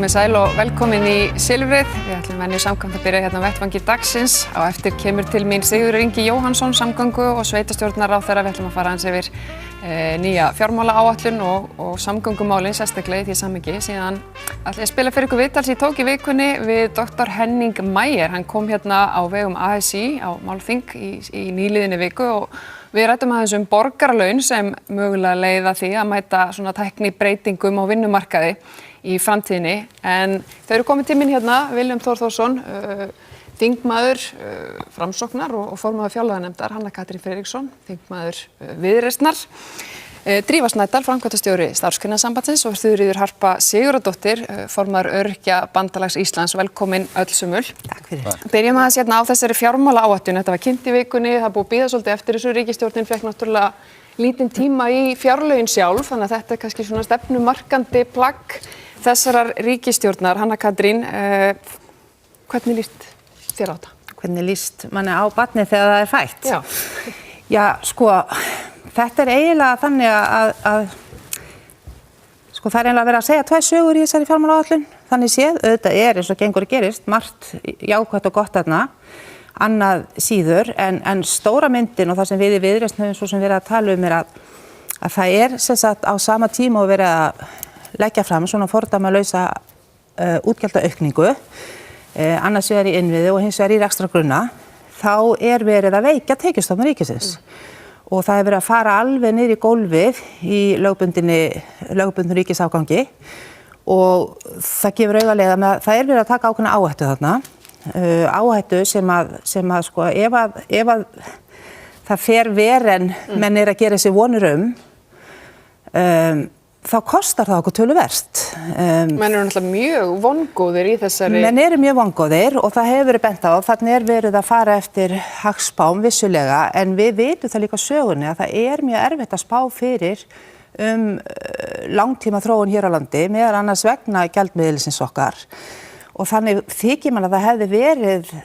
Komið sæl og velkomin í Silfrið. Við ætlum venju samkvæmt að byrja hérna á vettvangi dagsins. Á eftir kemur til mín Sigurður Ingi Jóhannsson, samgöngu- og sveitastjórnarráðherra. Við ætlum að fara aðeins yfir nýja fjármálaáætlun og samgöngumálin sérstaklega í því samhengi. Síðan ætla ég að spila fyrir ykkur viðtal sem ég tók í vikunni við Dr. Henning Meyer. Hann kom hérna á vegum ASÍ á málþing í nýliðinni viku og við ræddum aðeins borgaralaun sem mögulega leiða því að mæta svona tæknibreytingum á vinnumarkaði í framtíðinni. En þau eru komin til mín hérna, Willum Þór Þórsson, þingmaður Framsóknar og formaður fjárlaganefndar, Hanna Katrín Friðriksson, þingmaður Viðreisnar, Drífa Snædal, framkvæmdastjóri Starfsgreinasambandsins og Þuríður Harpa Sigurðardóttir, formaður Öryrkjabandalags Íslands. Velkomin öll sumul. Takk fyrir. Byrjum aðeins hérna á þessari fjármálaáætlun. Þetta var kynnt í vikunni, það búið að bíða svolítið eftir þessu. Ríkisstjórnin fékk náttúrulega lítinn tíma í fjárlögin sjálf, þannig að þetta er kannski svona stefnumarkandi plagg þessarar ríkisstjórnar. Hanna Katrín, hvernig líst þér á þetta? Hvernig líst manni á barnið þegar það er fætt? Já. Já, sko, þetta er eiginlega þannig að sko, það er eiginlega verið að segja tvær sögur í þessari fjármálaáætlun. Þannig séð, auðvitað er eins og gengur gerist, margt jákvætt og gott þarna, annað síður, en stóra myndin og það sem við í Viðreisn höfum svo sem verið að tala er að það er sem sagt á sama tíma og verið að leggja fram svona fordæmalausa útgjaldaaukningu, annars vegar í innviði og hins vegar í rekstrargrunna, þá er verið að veikja tekjustofna ríkisins. Og það er verið að fara alveg niður í gólfið í lögbundnu ríkisafgangi og það gefur augalega með að það er verið að taka ákveðna áhættu þarna. Áhættu sem að sko, ef að það fer verr en menn er að gera sér vonir þá kostar það okkur töluvert. Menn eru náttúrulega mjög vongóðir í þessari... Menn eru mjög vongóðir og það hefur verið bent á. Þannig er verið að fara eftir hagspám vissulega, en við vitum það líka á sögunni að það er mjög erfitt að spá fyrir langtíma þróun hér á landi, meðal annars vegna gjaldmiðilsins okkar. Og þannig þykir man að það hefði verið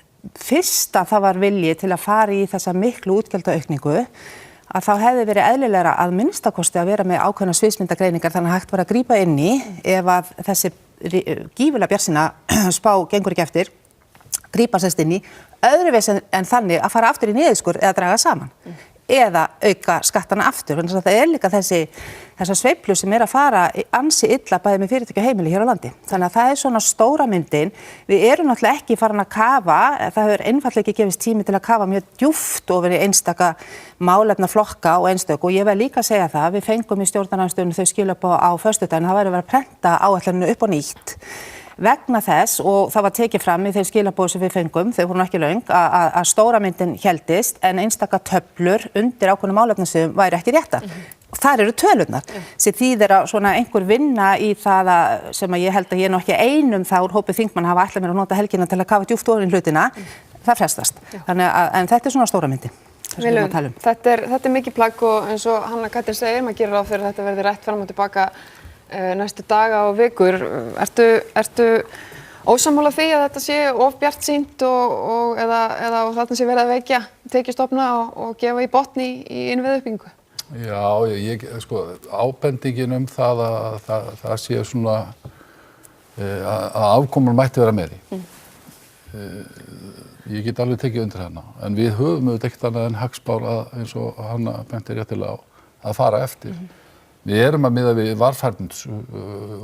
fyrst að það var vilji til að fara í þessa miklu útgjaldaaukningu, að þá hefði verið eðlilegra að minnstakosti að vera með ákveðna sviðsmyndagreiningar þannig að hægt var að grípa inn í ef að þessi gífurlega bjartsýna spá gengur ekki eftir, grípa sérst inn í öðruvís en þannig að fara aftur í niðurskurð eða draga saman. Eða auka skattana aftur. Þannig að það er líka þessar sveiflur sem er að fara ansi illa bæði með fyrirtæki og heimili hér á landi. Þannig að það er svona stóra myndin. Við erum náttúrulega ekki farin að kafa, það hefur einfaldlega ekki gefist tími til að kafa mjög djúpt ofan í einstaka málefnaflokka og einstök og ég verð líka að segja það, við fengum í stjórnarandstöðunni þau skilaboð á föstudaginn, það væri verið að prenta áætluninu upp á nýtt. Vegna þess, og það var tekið fram í þeim skilaboðum sem við fengum, þau voru ekki löng, að stóra myndin héldist en einstaka töflur undir ákveðnum málefnasviðum væri ekki réttar. Þar eru tölurnar. Sem þýðir að svona einhver vinna í það sem að ég held að ég er nú ekki einum þá úr hópi þingmann hafa ætlað mér að nota helgina til að kafa djúpt ofan í hlutina, það frestast. En þetta er svona stóra myndin. Willum, þetta er mikið plagg og eins og Hanna Katrín segir, maður gerir ráð fyrir að þetta verði rætt fram og tilbaka næstu daga og vikur. Ertu ósammála því að þetta sé of bjartsýnt eða þarna sé verið að veikja tekjustofna og gefa í botn í innviðauppbyggingu? Já, sko, ábendingin það að það sé svona að afkoman mætti vera meiri. Ég get alveg tekið undir hana, en við höfum auðvitað ekkert annað en hagspár eins og Hanna benti réttilega á að fara eftir. Við erum að miða við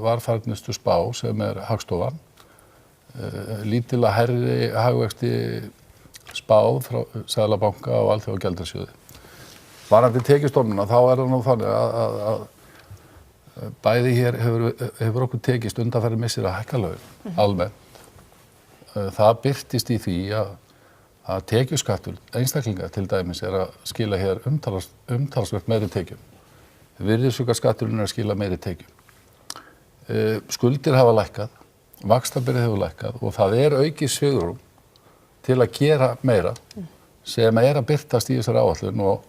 varfærnistu spá sem er Hagstofan, lítilega hærri hagvexti spáð frá Seðlabanka og Alþjóðagjaldeyrissjóði. Varðandi tekjustofnana þá er það nú þannig að bæði hér hefur okkur tekist undanfarið missir að hækka laun almennt. Það birtist í því að tekjuskattur einstaklinga til dæmis er að skila hér umtalsvert meiri tekjum. Virðisaukaskatturinn er að skila meiri tekjum. Skuldir hafa lækkað, vaxtabyrði hefur lækkað og það er aukið svigrúm til að gera meira sem er að birtast í þessari áætlun og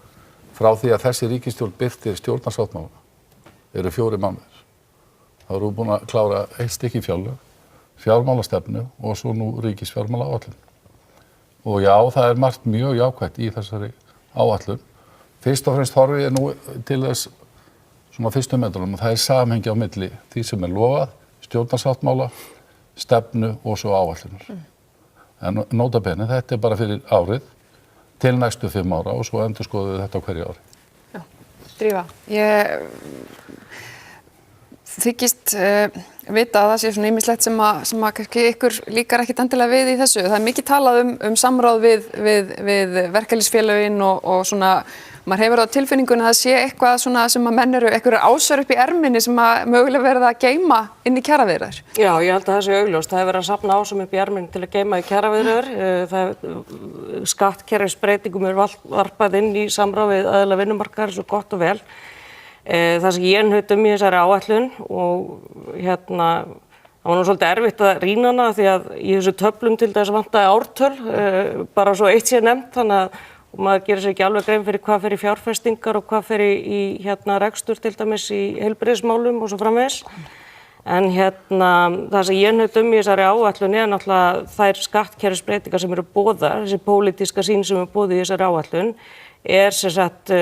frá því að þessi ríkisstjórn birtir stjórnarsáttmála eru 4 mánuðir. Það eru búin að klára 1 stykki fjárlög, fjármálastefnu og svo nú ríkisfjármálaáætlun. Og já, það er margt mjög jákvætt í þessari áætlun. Fyrst og fremst horfi ég nú til þess svona fyrstu meðlunum og það er samhengi á milli því sem er lofað, stjórnarsáttmála stefnu og svo áætlunar. En nota bene, þetta bara fyrir árið til næstu 5 ára og svo endurskoðum við þetta á hverju ári. Já, Drífa, ég þykist vita að það sé svona ýmislegt sem að kannski ykkur líkar ekkit endilega við í þessu. Það mikið talað samráð við verkalýðsfélögin og svona, maður hefur á tilfinningunni að það sé eitthvað svona sem að menn eru einhverjar ásör upp í erminni sem að mögulega verða að geyma inn í kjaraviðræður. Já, ég held að það sé augljóst. Það hefur verið að safna ásum upp í erminni til að geyma í kjaraviðræður. Skattkerfisbreytingum varpað inn í samráð við aðila vinnumarkaðar svo gott og vel. Það sem ég hnutum í þessari áætlun og það var nú svolítið erfitt að rýna hana því að í þessu töflum til þess vantaði ártöl, bara svo eitt sé nefnt, þannig að maður gerir sér ekki alveg grein fyrir hvað fer í fjárfestingar og hvað fer í rekstur til dæmis í heilbrigðismálum og svo framvegis. En það sem ég hnutum í þessari áætlun náttúrulega þær skattkerfisbreytingar sem eru boðaðar, þessi pólitíska sýn sem er boðuð í þessari áætlun, sem sagt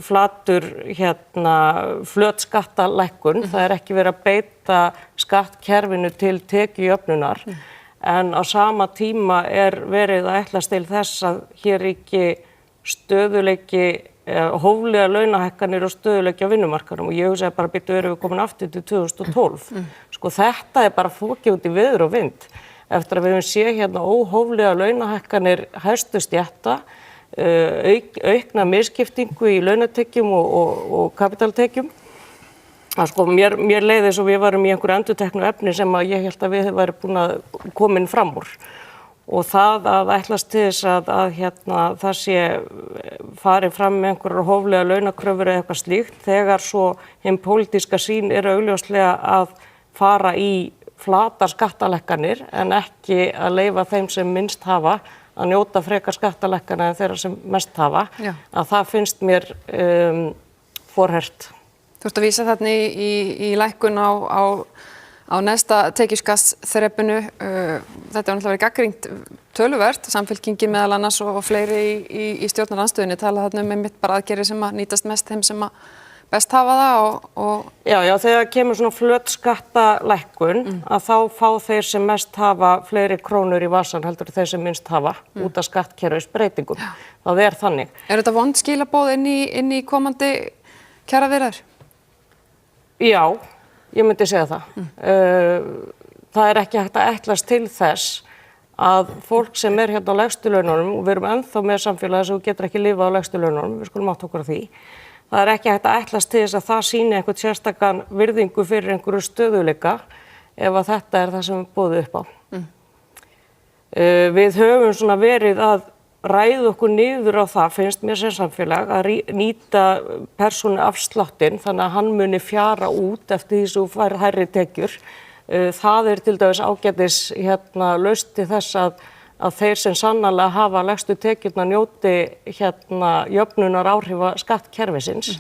flatur flöt skattalækkun. Það ekki verið að beita skattkerfinu til tekjujöfnunar en á sama tíma verið að ætlast til þess að hér ríki stöðugleiki, hóflega launahækkanir og stöðugleiki á vinnumarkaðnum og ég hugsaði bara erum við komin aftur til 2012. Sko þetta bara fokið út í veður og vind eftir að við höfum séð óhóflega launahækkanir hæstu stétta, aukna misskiptingu í launatekjum og kapitaltekjum. Sko, mér leiði eins og við varum í einhverju endurteknu efni sem að ég held að við værum búin að komin fram úr. Og það að ætlast til þess að það sé farið fram með einhverjar hóflega launakröfur eða eitthvað slíkt, þegar svo hin pólitíska sýn augljóslega að fara í flatar skattalækkanir en ekki að leyfa þeim sem minnst hafa að njóta frekar skattalækkana en þeirra sem mest hafa, að það finnst mér forhert. Þú ert að vísa þarna í lækkun á næsta tekjuskattsþrepinu. Þetta var náttúrulega verið gagnrýnt töluvert, Samfylkingin meðal annars og fleiri í stjórnarandstöðunni tala þarna einmitt bara aðgerðir sem að nýtast mest þeim sem að best hafa það Já, þegar kemur svona flöt skattalækkun að þá fá þeir sem mest hafa fleiri krónur í vasan heldur þeir sem minnst hafa út af skattkerfisbreytingum. Það þannig. Þetta vond skilaboð inn í komandi kjaraviðræður? Já, ég myndi segja það. Það ekki hægt að ætlast til þess að fólk sem hérna á lægstu laununum, og við erum ennþá með samfélagi sem getur ekki lifað á lægstu laununum, við skulum átta okkur á því. Það ekki hægt að ætlast til þess að það sýni einhvern sérstakan virðingu fyrir einhverju stöðugleika ef að þetta það sem við boðum upp á. Við höfum svona verið að ræða okkur niður á það, finnst mér sem samfélag, að nýta persónuafsláttinn þannig að hann muni fjara út eftir því sem þú fær hærri tekjur. Það til dæmis ágætis lausn til þess að þeir sem sannarlega hafa lægstu tekjurnar njóti jöfnunar áhrifa skattkerfisins.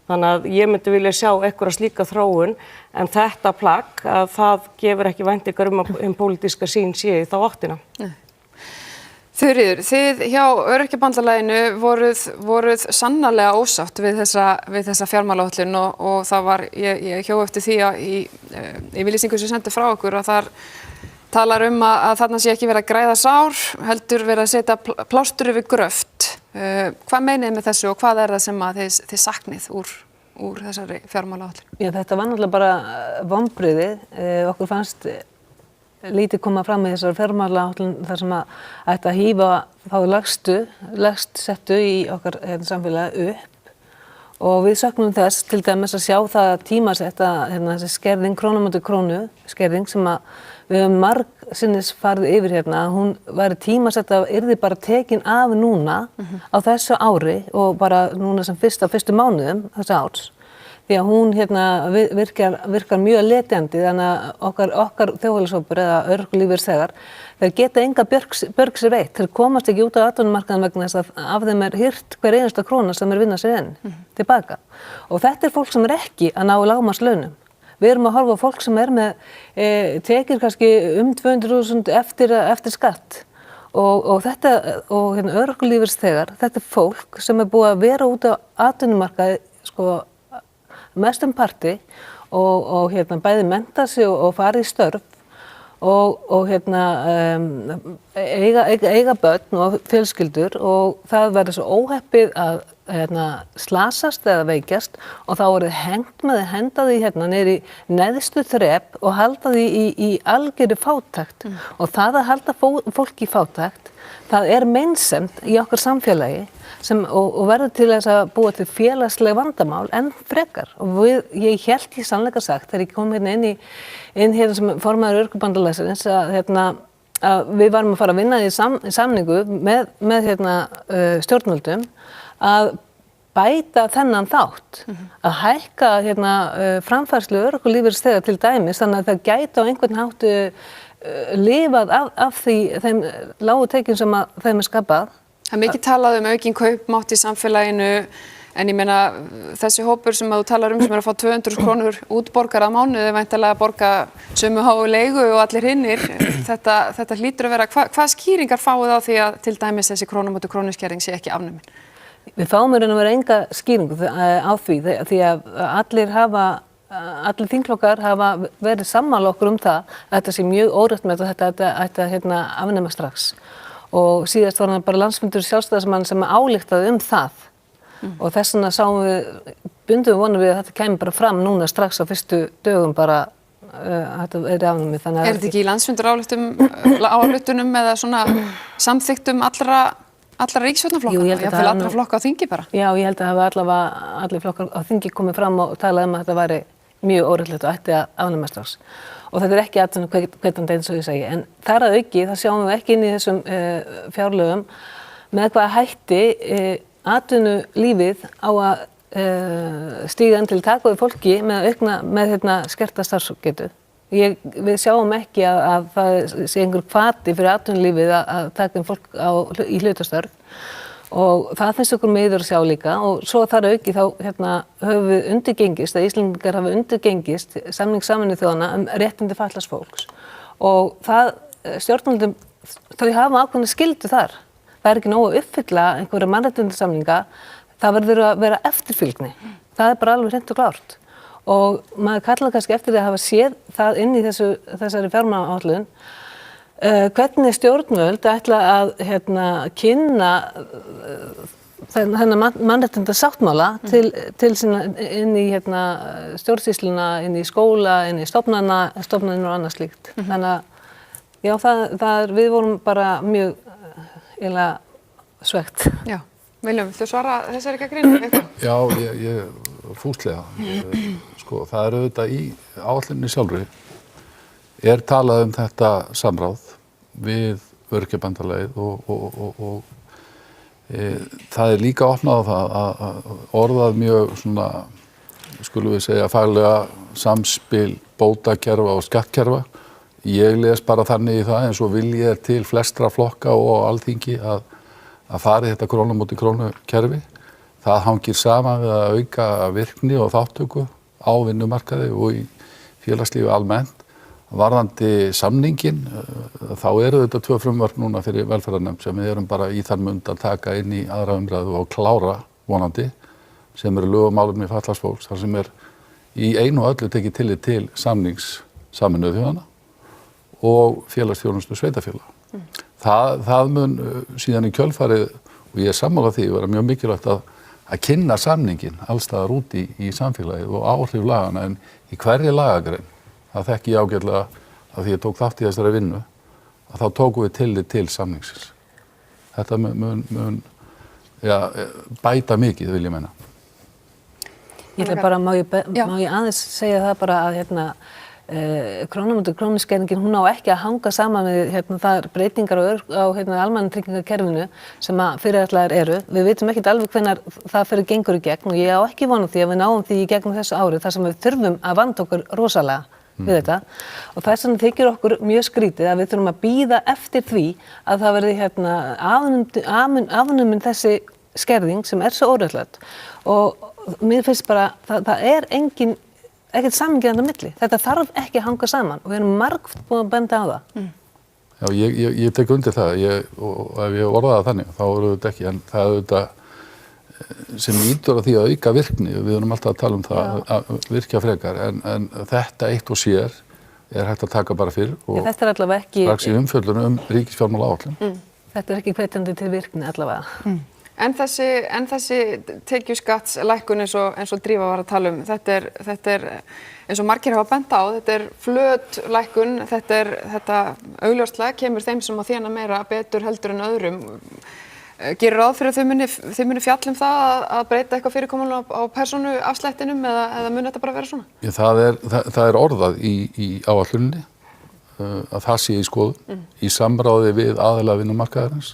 Þannig að ég myndi vilja sjá einhverja slíka þróun en þetta plagg að það gefur ekki væntingar að pólitíska sýn sé í þá áttina. Þuríður, þið hjá Öryrkjabandalaginu voruð sannarlega ósátt við þessa fjármálaáætlun og það var, ég hjó eftir því að í yfirlýsingu sem sendi frá okkur að þar talar að þarna sé ekki verið að græða sár, heldur verið að setja plástur yfir gröft. Hvað meinið með þessu og hvað það sem að þið saknið úr þessari fjármálaáætlun? Já, þetta var náttúrulega bara vonbrigði. Okkur fannst lítið koma fram með þessari fjármálaáætlun þar sem að ætti að hífa þá lægst settu í okkar samfélagi upp og við söknum þess til dæmis að sjá það tímasetta þessi skerðing, krónu móti krónu skerðing sem að við höfum margsinnis farið yfir að hún væri tímasetta að yrði bara tekin af núna á þessu ári og bara núna sem fyrstu mánuðum þessu árs. Því að hún virkar mjög letjandi þannig að okkar þjóðfélagshópur eða örorkulífeyrisþegar þeir geta enga björg sér veitt, þeir komast ekki út á atvinnumarkaðinn vegna þess að af þeim hirt hver einasta króna sem vinna sér inn tilbaka. Og þetta fólk sem ekki að ná lágmarkslaunum. Við erum að horfa á fólk sem með tekjur kannski 200.000 eftir skatt. Og þetta, örorkulífeyrisþegar, þetta fólk sem búið að vera út á atvinnumarkaði mestum parti og bæði mennta sig og fara í störf og hérna eiga börn og fjölskyldur og það verður svo óheppið að slasast eða veikjast og þá verður henda því hérna niður í neðstu þrep og halda því í algjöru fátækt og það að halda fólki í fátækt, það er meinsemd í okkar samfélagi og verður til þess að búa til félagsleg vandamál en frekar og ég hélt í sannleika sagt þegar ég kom hérna inn hérna sem formaður Öryrkjabandalagsins að við varum að fara að vinna í samningu með stjórnvöldum að bæta þennan þátt, að hækka framfærslu örorkulífeyrisþega til dæmis þannig að það gæti á einhvern hátt lifað af þeim lágu tekjum sem að þeim skapað. Það er mikið talað aukinn kaupmátt í samfélaginu en ég meina þessi hópur sem að þú talar sem er að fá 200 krónur útborgar á mánuði væntanlega að borga sömu háu leigu og allir hinnir. Þetta hlýtur að vera, hvað skýringar fáið á því að til dæmis þessi krónumóti krónuskerðing sé ekki afnumin? Við fáum að vera enga skýringu á því að allir þingflokkar hafa verið sammála okkur það að þetta sé mjög óréttmætt og þetta ætti að afnema strax. Og síðast var hann bara landsfundur sjálfstæðismann sem ályktaði það og þess vegna bundum við vonum við að þetta kæmi bara fram núna strax á fyrstu dögum bara þetta afnumið. Er þetta ekki í landsfundur ályktunum eða svona samþykktum allra ríkisstjórnarflokka, jafnvel allra flokka á þingi bara? Já, ég held að hafa allavega allir flokkar á þingi komið fram og talað að þetta væri mjög óréttlátt og ætti að afnema strax. Og þetta er ekki atvinnuhvetjandi eins og ég segi, en þar að auki það sjáum við ekki inn í þessum fjárlögum með hvaða hætti atvinnulífið á að stíga til taka við fólki með skerta starfsgetu. Við sjáum ekki að það sé einhver hvati fyrir atvinnulífið að taka fólk í hlutastörf og það finnst okkur miður að sjá líka og svo þar auki þá höfum við undirgengist, að Íslendingar hafa undirgengist samning Sameinuðu þjóðanna réttindi fatlaðs fólks og stjórnvöldum þau hafa ákveðna skyldu þar. Það er ekki nóg að uppfylla einhverja mannréttindasamninga, það verður að vera eftirfylgni. Það er bara alveg hreint og klárt. Og maður kallar kannski eftir því að hafa séð það inn í þessari fjármálaáætlun hvernig stjórnvöld ætla að kynna þennan mannréttindasáttmála til sína inn í stjórnsýsluna, inn í skóla, inn í stofnanir og annað slíkt. Þannig að já, við vorum bara mjög svegt. Já, Viljum, þú svara þessari gagnrýni eitthvað? Já, ég fúslega. Sko, það er auðvitað í áætluninni sjálfri talað þetta samráð við Öryrkjabandalagið og það er líka opnað á það að orðað mjög svona, skulum við segja, faglega samspil bótakerfa og skattkerfa. Ég les bara þannig í það eins og vilji til flestra flokka og alþingi að fari þetta krónu móti krónu kerfi. Það hangir saman við að auka virkni og þáttöku á vinnumarkaði og í félagslífi almennt. Varðandi samningin, þá eru þetta 2 frumvörp núna fyrir velferðarnefnd sem við erum bara í þann mund að taka inn í aðra umræðu og klára vonandi, sem eru lög um málefni fatlaðs fólks, þar sem í einu og öllu tekið tillit til samnings Sameinuðu þjóðanna og félagsþjónustu sveitarfélaga. Það mun síðan í kjölfarið, og ég er sammála því, vera mjög mikilvægt að kynna samningin alls staðar úti í samfélagið og áhrif lagana, en í hverri lagagrein, það þekki ég ágætlega að því ég tók þátt í þessari vinnu, að þá tókum við tillit til samningsins. Þetta mun bæta mikið, vil ég meina. Ég ætla bara, má ég aðeins segja það bara að krónumóti krónuskerðingin, hún á ekki að hanga saman við þar breytingar á almannatryggingakerfinu sem að fyrirætlaðar eru. Við vitum ekkert alveg hvenær það fyrir gengur í gegn og ég á ekki von á því að við náum því í gegnum þessu ári þar sem við þurfum að vanda okkur rosalega við þetta og þess vegna þykir okkur mjög skrítið að við þurfum að bíða eftir því að það verði afnumin þessi skerðing sem er svo óréttlátt og mér finnst bara það er ekkert samhengi þarna á milli. Þetta þarf ekki að hanga saman og við erum margt búin að benda á það. Já, ég tek undir það og ef ég orðaði það þannig þá eru þetta ekki, en það er þetta sem ýtur að því að auka virkni, við erum alltaf að tala um það að virkja frekar, en þetta eitt og sér hægt að taka bara fyrr og Þetta er allavega ekki, strax í umfjöllunum ríkisfjármálaáætlun. þetta er ekki hvetjandi til virkni allavega. En þessi tekjuskattslækkun eins og Drífa var að tala um, þetta er eins og margir hafa bent á, þetta er flöt lækkun, þetta augljóslega kemur þeim sem að þéna meira betur heldur en öðrum. Gerir ráð fyrir að þau muni fjalla það að breyta eitthvað fyrirkomulega á persónuafslættinum eða muni þetta bara vera svona? Já, það er orðað í áætluninni að það sé í skoðun, í samráði við aðila vinnumarkaðarins.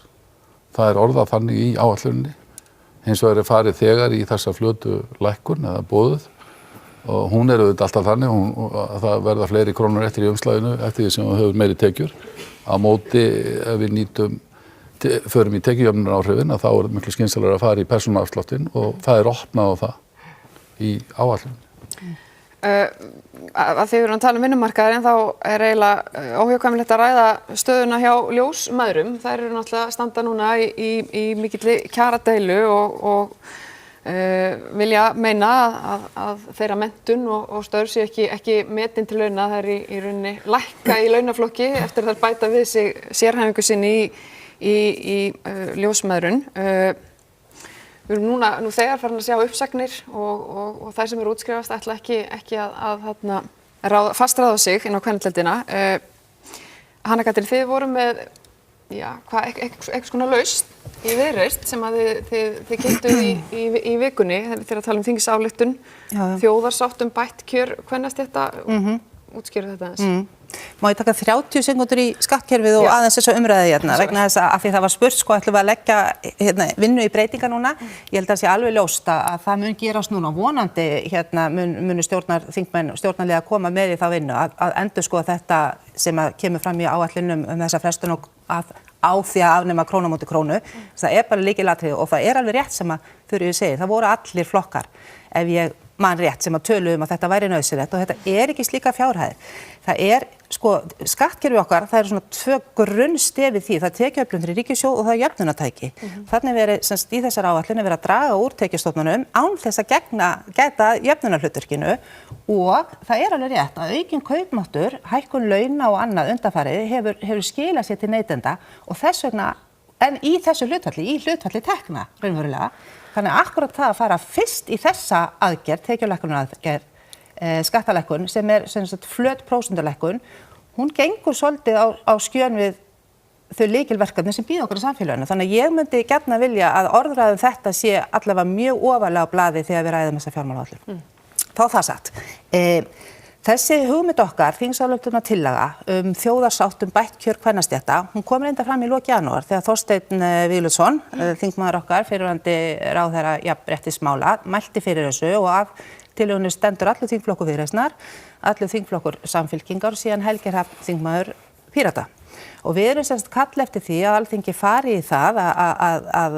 Það er orðað þannig í áætluninni. Hins vegar er farið þegar í þessa flötu lækkun eða boðuð og hún er auðvitað alltaf þannig að það verða fleiri krónur eftir í umslaginu eftir því sem við höfum meiri tekjur. Á móti ef við förum í tekjujöfnunaráhrifin að þá er miklu skynsamlegra að fara í persónuafsláttinn og það er opnað á það í áætluninni. Að því við erum að tala um vinnumarkaðarinn þá er eiginlega óhjákvæmilegt að ræða stöðuna hjá ljósmæðrum. Þær eru náttúrulega að standa núna í mikilli kjaradeilu og vilja meina að þeirra menntun og störf sé ekki metin til launa. Það er í rauninni lækka í launaflokki eftir þær bæta við sig sérhæfingu sinni í ljósmæðrun. Við erum nú þegar farin að sjá uppsagnir og þær sem eru útskrifast ætla ekki að fastráða sig inn á kvennadeildina. Hanna Katrín, þið voru með eitthvað svona lausn í Viðreisn sem að þið kynntuð í vikunni þegar að tala um þingsályktun, þjóðarsátt bætt kjör kvennastétta. Útskýrðu þetta aðeins. Má ég taka 30 sekúndur í skattkerfið og aðeins þessa umræði hérna vegna þess að því það var spurt ætlum við að leggja vinnu í breytingar núna. Ég held að það sé alveg ljóst að það mun gerast núna vonandi munu þingmenn stjórnarliða koma með í þá vinnu að endurskoða þetta sem kemur fram í áætlunum þessa frestun á því að afnema krónu á móti krónu. Það er bara lykilatriði og það er alveg rétt sem að Þuríður segir, það voru allir flokkar ef ég man rétt sem að töluðum að þetta væri nauðsynlegt og þetta er ekki slíka fjárhæðir. Það er skattkerfi okkar, það eru svona 2 grunnstef í því, það er tekjuöflun fyrir ríkissjóð og það er jöfnunartæki. Þannig verið í þessar áætlunum verið að draga úr tekjustofnunum án þess að gæta jöfnunarhlutverkinu og það er alveg rétt að aukinn kaupmáttur, hækkun launa og annað undanfarið hefur skilað sér til neytenda og þess vegna en í þessu hlutfalli tekna raunverulega. Þannig að akkurat það að fara fyrst í þessa aðgerð, tekjulækkunaraðgerð, skattalækkun sem er flöt prósentulækkun, hún gengur svolítið á skjön við þau lykilverkefni sem býða okkur í samfélaginu. Þannig að ég myndi gjarna vilja að orðræðum þetta sé allavega mjög ofarlega á blaði þegar við ræðum þessa fjármálaáætlun. Þá það satt. Þessi hugmynd okkar, þingsályktunartillaga þjóðarsátt bætt kjör kvennastétta, hún kom reynda fram í lok janúar þegar Þorsteinn Víglundsson, þingmaður okkar, fyrrverandi ráðherra jafnréttismála, mælti fyrir þessu og af tillögunni stendur allur þingflokkur Viðreisnar, allur þingflokkur Samfylkingar og síðan Helgi Hrafn þingmaður Pírata. Og við erum semst kalla eftir því að Alþingi fari í það að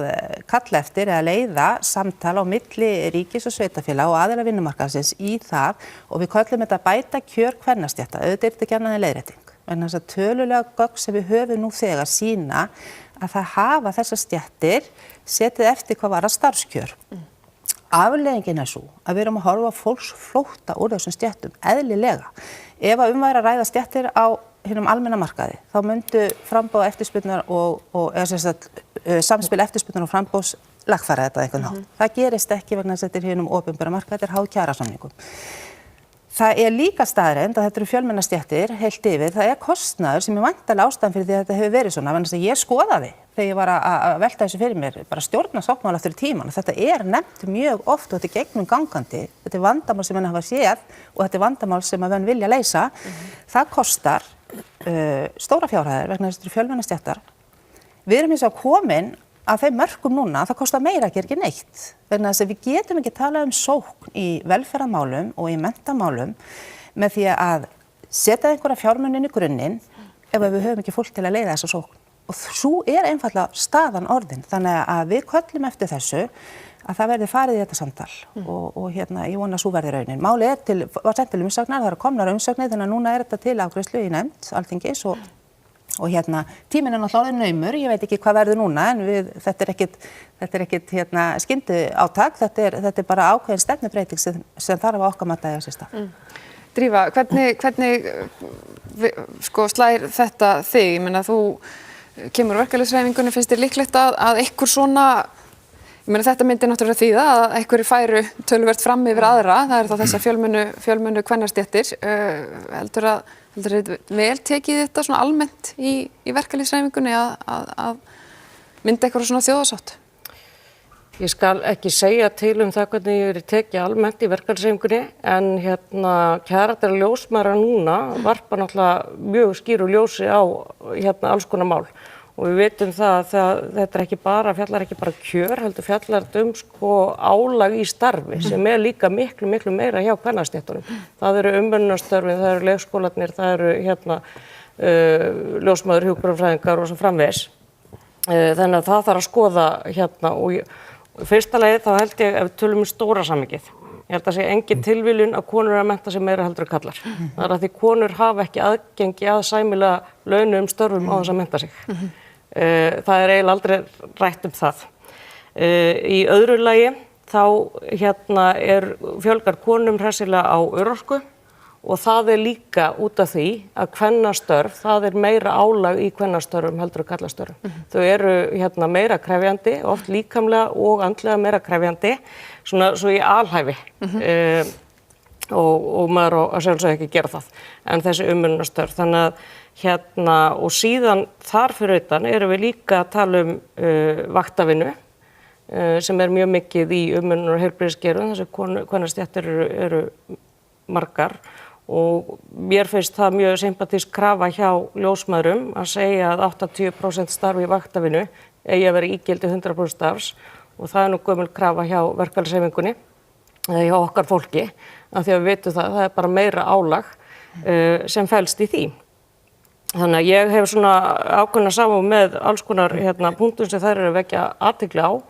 kalla eftir eða leiða samtal á milli ríkis og sveitarfélaga og aðila vinnumarkaðarins í það og við köllum þetta bæta kjör kvennastétta. Auðvitað er þetta gjarnan leiðrétting. En þess að tölulega gögn sem við höfum nú þegar sýna að það hafa þessar stéttir setið eftir hvað var að starfskjör. Afleiðingin er svo að við erum að horfa á fólksflótta úr þessum stéttum eðlilega. Ef að væri að ræða stéttir á hinum almenna markaði, þá myndu framboð eftirspurnar samspil eftirspurnar og framboðs lagfæra þetta einhvern hátt. Það gerist ekki vegna þess að þetta er hinum opinbera markaði, þetta er háð kjarasamningum. Það er líka staðreynd að þetta eru fjölmennastéttir heilt yfir, það er kostnaður sem er væntanlega ástæðan fyrir því að þetta hefur verið svona, vegna þess að ég skoðaði þegar ég var að velta þessu fyrir mér, bara stjórnarsáttmála eftir tíman, þetta er nefnt mjög oft og þetta er gegnum gangandi, þetta er vandamál sem menn hafa séð og þetta er vandamál sem að menn vilja leysa, það kostar stóra fjárhæðir vegna þess að þetta eru fjölmennastéttar. Við erum eins og komin að þeim mörkum núna, það kostar meira að gera ekki neitt. Vegna þess að við getum ekki talað um sókn í velferðarmálum og í menntamálum með því að setja einhverja fjármuni inn í grunninn ef við höfum ekki fólk til að leiða þessa sókn. Og svo er einfaldlega staðan orðin. Þannig að við köllum eftir þessu að það verði farið í þetta samtal og ég vona að svo verði raunin. Málið var sent til umsagnar, það eru komnar umsagnir, þannig að núna er þetta til afgreiðslu í nefnd Alþingis og tíminn er náttúrulega orðinn naumur, ég veit ekki hvað verður núna en þetta er ekkit skyndiátak, þetta er bara ákveðin stefnubreiting sem þarf að okkar mati að eiga sér stað. Drífa, hvernig sko slær þetta þig? Ég meina þú kemur úr verkalýðshreyfingunni, finnst þér líklegt að einhver svona, ég meina þetta myndi náttúrulega þýða að einhverju færu töluvert fram yfir aðra, það er þá þessar fjölmennu kvennastéttir, heldur vel tekið þetta svona almennt í verkalýðshreyfingunni að mynda eitthvað svona þjóðarsátt? Ég skal ekki segja til það hvernig ég verið tekið almennt í verkalýðshreyfingunni en kjaradeila ljósmæðra núna varpa náttúrulega mjög skýru ljósi á alls konar mál og við vitum það að þetta er fjallar ekki bara kjör, heldur fjallar sko álag í starfi sem er líka miklu meira hjá kvennastéttunum. Það eru umönnunarstörfin, það eru leikskólarnir, það eru ljósmæður, hjúkrunarfræðingar og svo framvegis. Þannig að það þarf að skoða og í fyrsta lagi þá held ég ef við tölum stóra samhengið. Ég held að sé engin tilviljun að konur eru að mennta sig meira heldur en karlar. Það er að því konur hafa ekki aðgengi að sæmilega launum störfum á þess að mennta sig. Það er eiginlega aldrei rætt það. Í öðru lagi þá fjölgar konum hressilega á örorku og það er líka út af því að kvennastörf, það er meira álag í kvennastörfum heldur en karlastörfum. Þau eru meira krefjandi, oft líkamlega og andlega meira krefjandi, svo í alhæfi og maður á að sjálfsögðu ekki gera það, en þessi umönnunarstörf. Þannig að og síðan þar fyrir utan erum við líka að tala vaktavinnu sem er mjög mikið í umönnunar- og heilbrigðisgeiranum, þessi kvennastéttir eru margar og mér finnst það mjög sympatísk krafa hjá ljósmæðrum að segja að 80% starfi í vaktavinnu eigi að vera ígildi 100% starfs og það er nú gömul krafa hjá verkalýðshreyfingunni eða hjá okkar fólki af því að við vitum það er bara meira álag sem felst í því. Þannig að ég hef svona ákveðna samúð með alls konar punktum sem þær eru að vekja athygli á.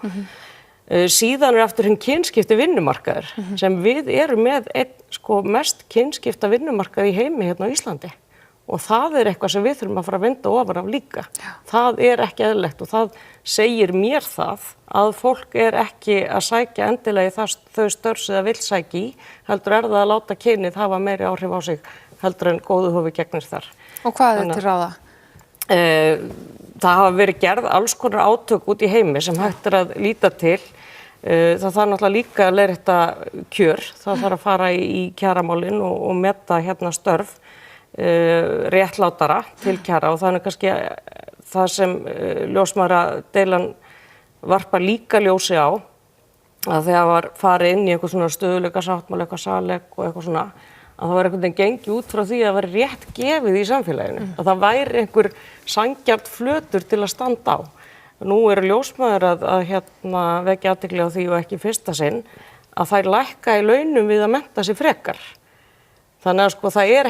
Síðan aftur hinn kynskipti vinnumarkaður sem við erum með einn mest kynskipta vinnumarkað í heimi á Íslandi og það er eitthvað sem við þurfum að fara að vinda ofan af líka. Það er ekki eðlilegt og það segir mér það að fólk er ekki að sækja endilega í þau störf sem það vill sækja í, heldur það að láta kynið hafa meiri áhrif á sig heldur en góðu hófi gegnir þar. Og hvað er til ráða? Það hafa verið gerð alls konar átök út í heimi sem hægt er að líta til. Það þarf náttúrulega líka að leiðrétta kjör, það þarf að fara í kjaramálin og meta störf réttlátara til kjara og þannig kannski það sem ljósmæðradeilan varpar líka ljósi á að þegar var farið inn í eitthvað svona stöðugleikasáttmála, eitthvað saleg og eitthvað svona að það var einhvern veginn gengið út frá því að það væri rétt gefið í samfélaginu, að það væri einhver sanngjarn flötur til að standa á. Nú eru ljósmæður að vekja athygli á því og ekki fyrsta sinn að þær lækka í launum við að mennta sig frekar. Þannig að það er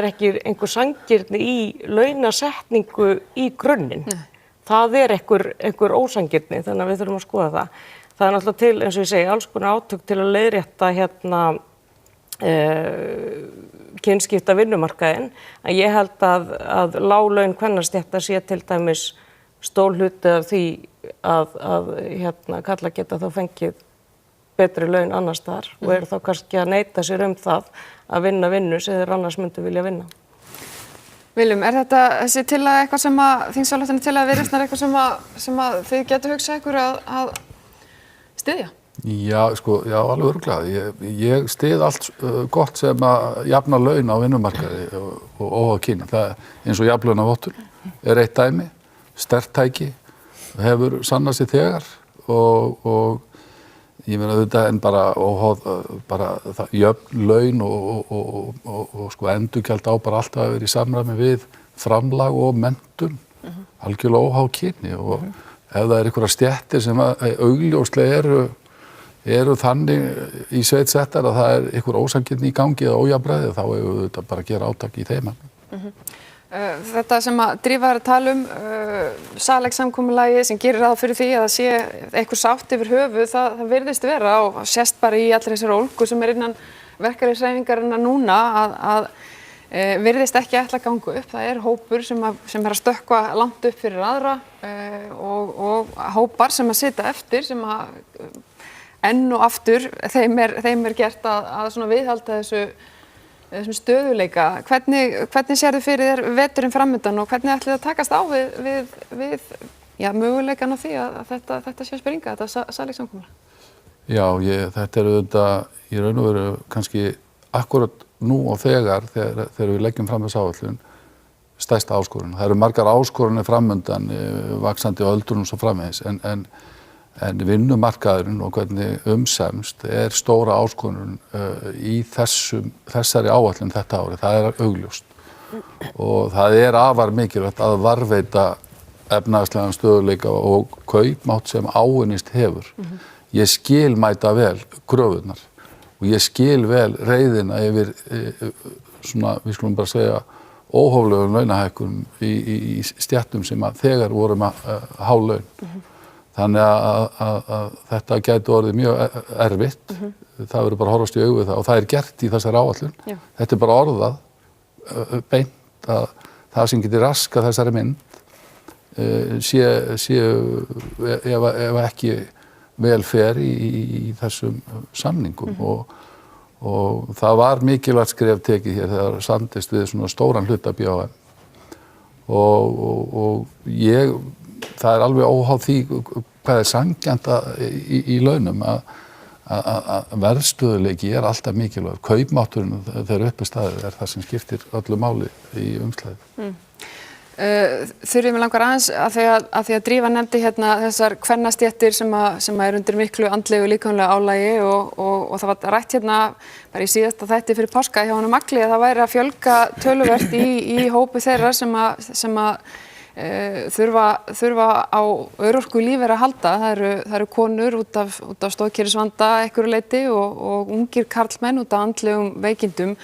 ekki einhver sanngirni í launasetningu í grunninn. Það er einhver ósanngirni, þannig að við þurfum að skoða það. Það er náttúrulega til, eins og ég segi, alls konar átök til að leiðrétta kynskipta vinnumarkaðinn. En ég held að lág laun kvennastétta sé til dæmis stór hluti af því að karlar geta þá fengið betri laun annars staðar og eru þá kannski að neita sér það að vinna vinnu sem þeir annars myndu vilja vinna. Viljum, er þetta þessi tillaga eitthvað sem þingsályktun tillaga Viðreisnar eitthvað sem þið getur hugsað ykkur að styðja? Já, alveg örugglega. Ég styð allt gott sem að jafna laun á vinnumarkaði og óháð kyni. Það eins og jafnlaunavottur er eitt dæmi, sterkt tæki, hefur sannað sig þegar og ég meina auðvitað en bara jöfn laun og endurgjald á bara alltaf að vera í samræmi við framlag og menntun, algjörlega óháð kyni og ef það er einhverjar stéttir sem augljóslega eru þannig í sveit settar að það er einhver ósanngirni í gangi eða ójafnræði þá eigum við auðvitað bara að gera átak í þeim. Þetta sem að Drífa er að tala salegsamkomulagi sem gerir ráð fyrir því að það sé einhver sátt yfir höfuð, það virðist vera og sést bara í allri þessari ólgu sem er innan verkalýðshreyfingarinnar núna að virðist ekki ætla að ganga upp. Það er hópur sem er að stökkva langt upp fyrir aðra og hópar sem að sitja eftir sem að enn og aftur þeim er gert að svona viðhalda þessu þessum stöðuleika. Hvernig sérðu fyrir þér veturinn framundan og hvernig ætlið að takast á við möguleikan á því að þetta sé að springa, þetta samningssamkomulag? Já, þetta auðvitað í raun og veru kannski akkurat nú og þegar við leggjum fram þessa áætlun stærsta áskorun. Það eru margar áskorunir framundan, vaxandi öldrun og svo framvegis, en vinnumarkaðurinn og hvernig umsemst stóra áskorun í þessari áætlun þetta ári. Það augljóst. Og það afar mikilvægt að varðveita efnahagslegan stöðuleika og kaupmátt sem áunnist hefur. Ég skil mæta vel kröfurnar og ég skil vel reiðina yfir svona, við skulum bara segja, óhóflegum launahækkunum í stéttum sem þegar voru með há laun. Þannig að þetta gæti orðið mjög erfitt. Það verður bara að horfast í augu við það og það gert í þessari áætlun. Þetta bara orðað beint að það sem getur raskað þessari mynd séu ef ekki vel fer í þessum samningum og það var mikilvægt skref tekið hér þegar samdist við svona stóran hluta BHM og það alveg óháð því hvað sanngjarnt í launum að verðstöðuleiki alltaf mikilvægur. Kaupmátturinn þegar uppi staðið það sem skiptir öllu máli í umslagið. Þurfið mig langar aðeins að því að Drífa nefndi hérna þessar kvennastéttir sem undir miklu andlegu líkamlega álagi og það var rætt hérna bara í síðasta þætti fyrir páska hjá honum Agli að það væri að fjölga töluvert í hópi þeirra sem þurfa á örorkulífeyri að halda. Það eru konur út af stoðkerfisvanda að einhverju leyti og ungir karlmenn út af andlegum veikindum.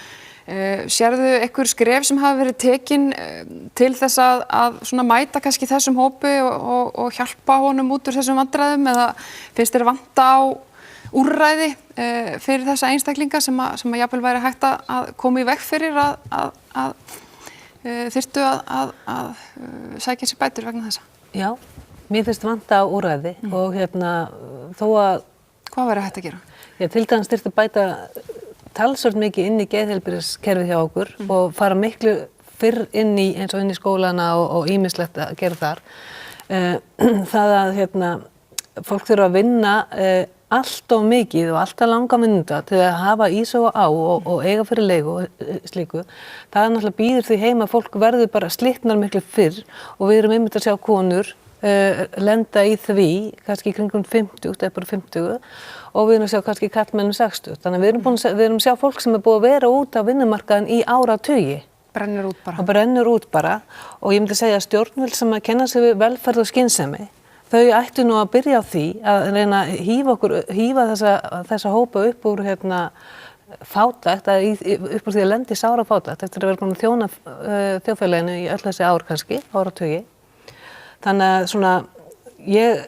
Sérðu einhver skref sem hafa verið tekin til þess að svona mæta kannski þessum hópi og hjálpa honum út úr þessum vandræðum eða finnst þér vanta á úrræði fyrir þessa einstaklinga sem jafnvel væri hægt að koma í veg fyrir að þyrftu að sækja sér bætur vegna þessa? Já, mér finnst vanta á úrræði og þó að... Hvað væri hægt að gera? Já, til dæmis þyrfti bæta talsvert mikið inn í geðheilbrigðiskerfið hjá okkur og fara miklu fyrr inn í eins og inn í skólana og ýmislegt að gera þar. Það að fólk þurfa að vinna allt of mikið og alltaf langa mynda til að hafa í svo á og eiga fyrir leigu og slíku. Það náttúrulega býður því heim að fólk verður bara slitnar miklu fyrr og við erum einmitt að sjá konur lenda í því, kannski í kringum 50, eða bara 50 og við erum að sjá kannski karlmennum 60. Þannig að við erum að sjá fólk sem búið að vera út á vinnumarkaðin í áratugi. Brennur út bara. Og brennur út bara og ég myndi segja að stjórnvöld sem að kenna sig við velferð og skynsemi, þau ættu nú að byrja á því að reyna að hífa þessa hópa upp úr fátækt, upp úr því að lendi sára fátækt eftir að vera búin að þjóna þjóðfélaginu í öll þessi ár kannski, áratugi. Þannig að svona, ég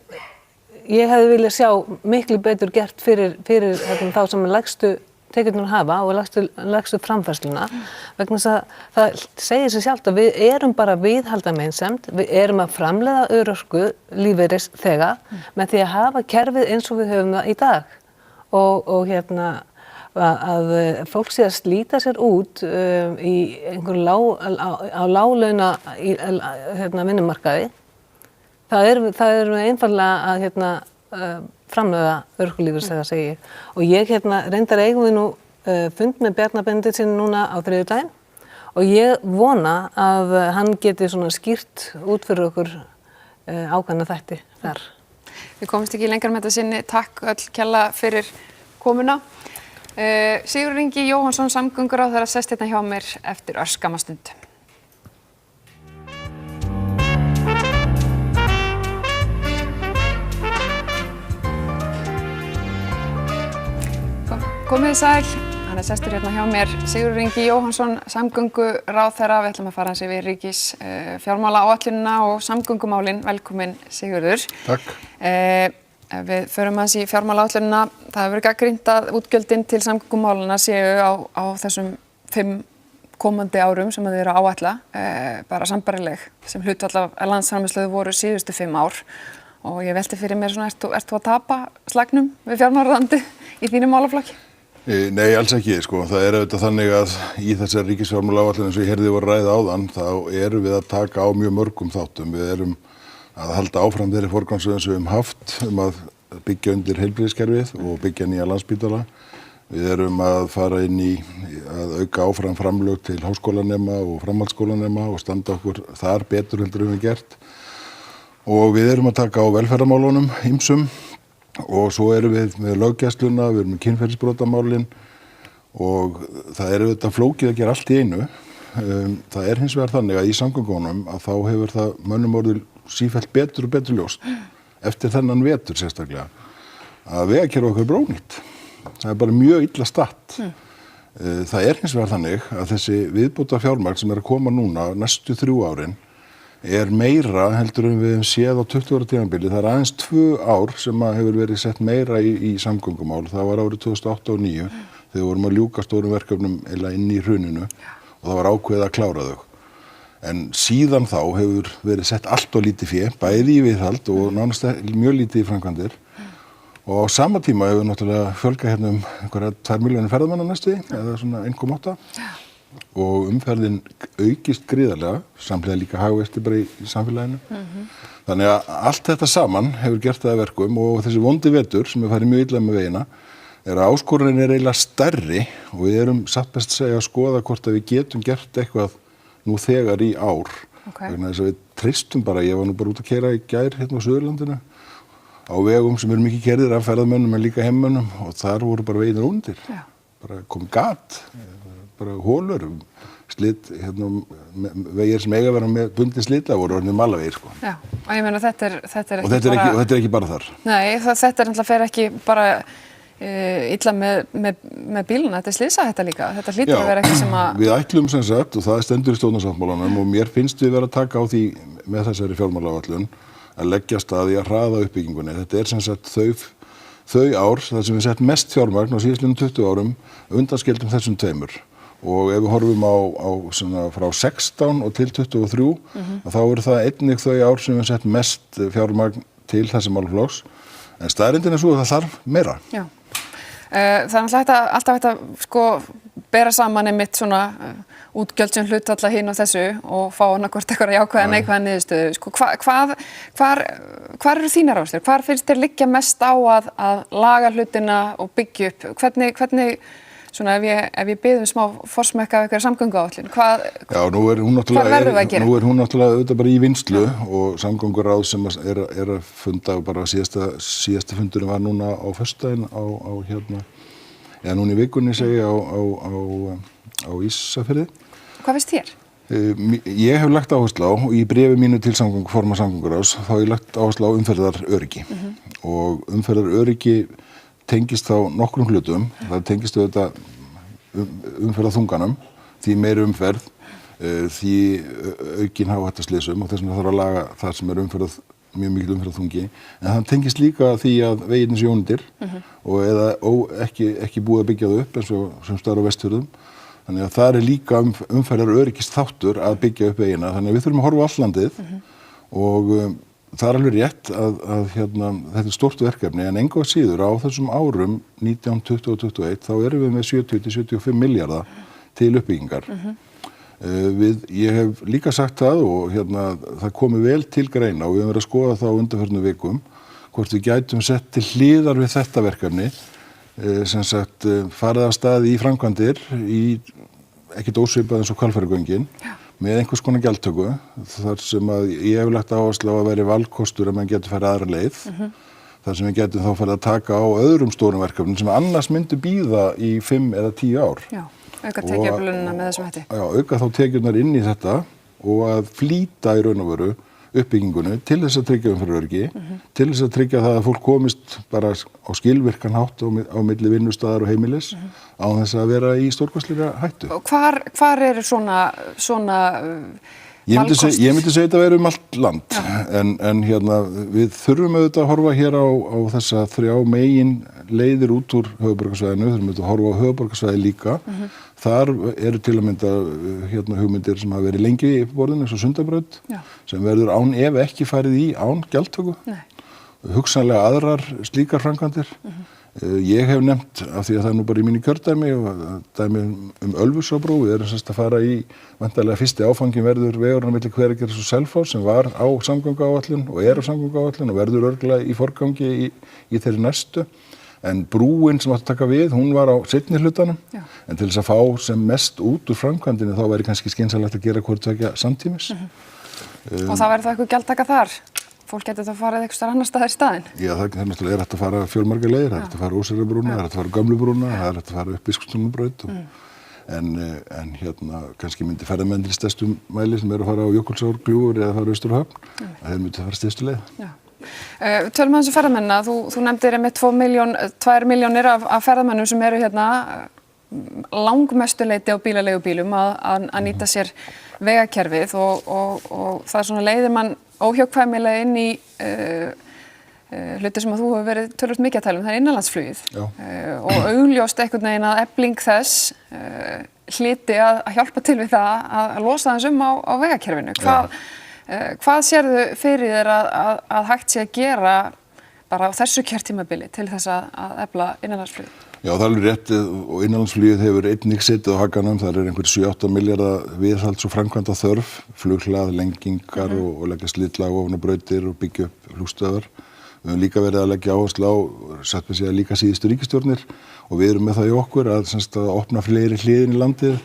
hefði viljað sjá miklu betur gert fyrir þá sem lægstu tekjurnar hafa og lægstu framfærsluna vegna þess að það segir sig sjálft að við erum bara að viðhalda meinsemd, við erum að framleiða örorku lífeyrisþega með því að hafa kerfið eins og við höfum það í dag og að fólk sé að slíta sér út í einhverju á láglauna vinnumarkaði. Það er einfaldlega að framleiða örorkulífeyrisþega segi ég. Og ég reyndar eigum við nú fund með Bjarna Benediktssyni núna á þriðjudaginn og ég vona að hann geti svona skýrt út fyrir okkur ákveðna þætti þar. Við komumst ekki lengra með þetta sinni. Takk öll kærlega fyrir komuna. Sigurður Ingi Jóhannsson, samgönguráðherra, sest hérna hjá mér eftir örskamma stund. Komið sæl, hann sestur hérna hjá mér Sigurður Ingi Jóhannsson, samgönguráðherra. Við ætlum að fara hans yfir ríkis fjármálaáætlunina og samgöngumálin. Velkomin Sigurður. Takk. Við förum hans í fjármálaáætlunina. Það hefur verið gagnrýnt að útgjöldin til samgöngumálana séu á þessum 5 komandi árum sem þið eru að áætla, bara sambærileg sem hlutfall af landsframleiðslu voru síðustu 5 ár. Og ég velti fyrir mér svona, ert þú að tapa slagnum við fjármálaráðuneytið í þínum málaflokki? Nei, alls ekki, sko. Það auðvitað þannig að í þessari ríkisfjármálaáætlun eins og ég heyrði voru ræða áðan, þá erum við að taka á mjög mörgum þáttum. Við erum að halda áfram þeirri forgangsröðun sem við höfum haft að byggja undir heilbrigðiskerfið og byggja nýja Landspítala. Við erum að fara inn í að auka áfram framlög til háskólanema og framhaldsskólanema og standa okkur þar betur heldur við gert. Og við erum að taka á velferðarmálunum ýmsum. Og svo erum við með löggæsluna, við erum með kynferðisbrotamálin og það auðvitað flókið að gera allt í einu. Það hins vegar þannig að í samgöngunum að þá hefur það mönnum orðið sífellt betur og betur ljóst eftir þennan vetur sérstaklega að vegakerfið okkar er brónýtt. Það bara mjög illa statt. Það hins vegar þannig að þessi viðbóta fjármagn sem að koma núna næstu 3 árin meira heldur en við höfum séð á 20 ára tímabili. Það aðeins 2 ár sem hefur verið sett meira í samgöngumál. Það var árið 2008 og 2009 þegar við vorum að ljúka stórum verkefnum inn í hruninu og það var ákveðið að klára þau. En síðan þá hefur verið sett allt og lítið fé, bæði í viðhald og nánast mjög lítið í framkvæmdir. Og á sama tíma hefur náttúrulega fjölgað einhverja 2 milljónir ferðamanna næstu eða svona 1,8. Og umferðin aukist gríðarlega, samhliða líka hagvexti bara í samfélaginu. Þannig að allt þetta saman hefur gert það að verkum og þessi vondi vetur sem farið mjög illa með vegina að áskorunin eiginlega stærri og við erum satt best að segja að skoða hvort að við getum gert eitthvað nú þegar í ár. Vegna þess að við treystum bara, ég var nú bara út að keyra í gær á Suðurlandinu á vegum sem eru mikið keyrðir af ferðamönnum en líka heimmönnum og þar voru bara veginir ónýtir. Bara kom gat. Bara hólur, slit, vegir sem eiga að vera með bundið slita voru orðnir malavegir, sko. Já, og ég meina þetta er ekki og þetta er ekki bara þar. Nei, þetta náttúrulega fer ekki bara illa með bíluna, þetta slýsa þetta líka. Þetta hlýtur að vera ekki sem að... Við ætlum sem sagt, og það stendur í stjórnarsáttmálanum og mér finnst við vera að taka á því með þessari fjármálaáætlun að leggja stað í að hraða uppbyggingunni. Þetta sem sagt þau ár þar sem við sett mest fjármagn á síðastliðnum 20 árum undanskildum þessum 2. Og ef við horfum á svona frá 16 og til 23 þá eru það einnig þau ár sem við sett mest fjármagn til þessi málaflokks. En staðreyndin svo að það þarf meira. Já. Það alltaf hægt að sko bera saman einmitt svona útgjöld sem hlutfalla hinn og þessu og fá annarkvort eitthvað jákvæða neikvæða niðurstöðu. Sko hvar eru þínar áherslur? Hvar finnst þér liggja mest á að laga hlutina og byggja upp? Hvernig svona ef ég biðum smá forsmekka af einhverja samgönguáætlun, Já, nú er hún náttúrulega auðvitað bara í vinnslu og samgönguráð sem er að funda bara síðasta fundurinn var núna á föstudaginn eða núna í vikunni segi á Ísafirði. Hvað finnst þér? Ég hef lagt áherslu á í bréfi mínu til forma samgönguráðs þá hef ég lagt áherslu á umferðaröryggi og umferðaröryggi tengist þá nokkrum hlutum, það tengist auðvitað umferðarþunganum, því meiri umferð, því aukin áhættuslysum og þess vegna þarf að laga það sem mjög mikil umferðarþungi, en það tengist líka því að veginni sé ónýtir og eða ekki búið að byggja það upp eins og sem staðar á Vestfjörðum, þannig að það líka umferðaröryggis þáttur að byggja upp vegina, þannig að við þurfum að horfa á allt landið og það er alveg rétt að þetta er stórt verkefni en engu að síður á þessum árum 19, 20 og 21 þá erum við með 70-75 milljarða til uppbyggingar. Ég hef líka sagt það og það komi vel til greina og við höfum verið að skoða það á undanförnum vikum hvort við gætum sett til hliðar við þetta verkefni sem sagt farið af stað í framkvæmdir í ekkert ósvipað eins og Hvalfjarðargöngin með einhvers konar gjaldtöku þar sem að ég hef lagt áherslu á að veri valkostur að mann getur farið aðra leið þar sem við getum þá farið að taka á öðrum stórum verkefnum sem annars myndu bíða í 5 eða 10 ár. Já, auka tekjuöflunina með þessum hætti. Já, auka þá tekjurnar inn í þetta og að flýta í raun og veru uppbyggingunni til þess að tryggja umferðaröryggi, til þess að tryggja það að fólk komist bara á skilvirkan hátt á milli vinnustaðar og heimilis án þess að vera í stórkostlega hættu. Og hvar eru svona Ég myndi segja þetta verið allt land, en við þurfum auðvitað að horfa hér á þessa 3 megin leiðir út úr höfuðborgarsvæðinu, þurfum auðvitað að horfa á höfuðborgarsvæði líka. Þar eru til að mynda hugmyndir sem hafa verið lengi í borðinu, eins og Sundabraut, sem verður án ef ekki farið í án gjaldtöku. Hugsanlega aðrar slíkar framkvæmdir. Ég hef nefnt, af því að það er nú bara í mínu kjördæmi og dæmi Ölfusárbrú, við erum semst að fara í, væntanlega fyrsti áfangin verður vegurinn á milli Hveragerðis og Selfoss sem var á samgönguáætlun og er á samgönguáætlun og verður örugglega í forgangi í þeirri næstu. En brúin sem átti að taka við, hún var á seinni hlutanum, en til þess að fá sem mest út úr framkvæmdinni þá væri kannski skynsamlegt að gera hvort tveggja samtímis. Og það verður það eitthvað gjaldtaka þar? Fólk getur það farið eitthvað annar staðar í staðinn? Já, það er náttúrulega hægt að fara fjölmargar leiðir, það er hægt að fara Óseyrarbrúna, það er hægt að fara Gömlubrúna, það er hægt að fara upp Biskupstungnabraut. En hérna kannski myndi ferðamennir í stærstum mæli sem eru að fara á Jökulsárgljúfur eða fara austur á Höfn, að þeir myndi fara stærstu leið. Tölum að þessu ferðamennina, þú nefndir með 2 milljónir af ferðamennum sem eru hérna langmestuleiti á bílaleigubílum að nýta sér vegakerfið og það er svona leiðir mann óhjákvæmilega inn í hluti sem að þú hefur verið tölvöld mikið að tala um, það er innanlandsflugið og augljóst einhvern veginn að efling þess hlyti að hjálpa til við það að losa þess á vegakerfinu. Hvað sérðu fyrir þér að hægt sé að gera bara á þessu kjörtímabili til þess að efla innanlandsflugið? Já, það er alveg rétt og innanlandsflugið hefur einnig setið á hakanum, það er einhver 7-8 milljarða viðhalds og framkvæmda þörf, flughlað, lengingar og leggja slitlag ofan á brautir og byggja upp flugstöðvar. Við höfum líka verið að leggja áherslu á, satt með segja líka síðustu ríkisstjórnir og við erum með það í okkur að opna fleiri hliðin í landið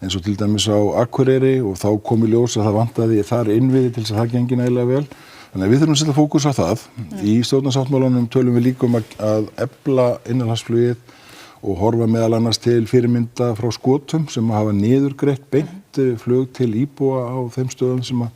eins og til dæmis á Akureyri og þá kom í ljós að það vantaði þar innviði til þess að það gengi nægilega vel. Þannig að við þurfum að setja fókus á það. Í stjórnarsáttmálanum tölum við líka að efla innanlandsflugið og horfa meðal annars til fyrirmynda frá Skotum sem hafa niðurgreitt beint flug til íbúa á þeim stöðum sem að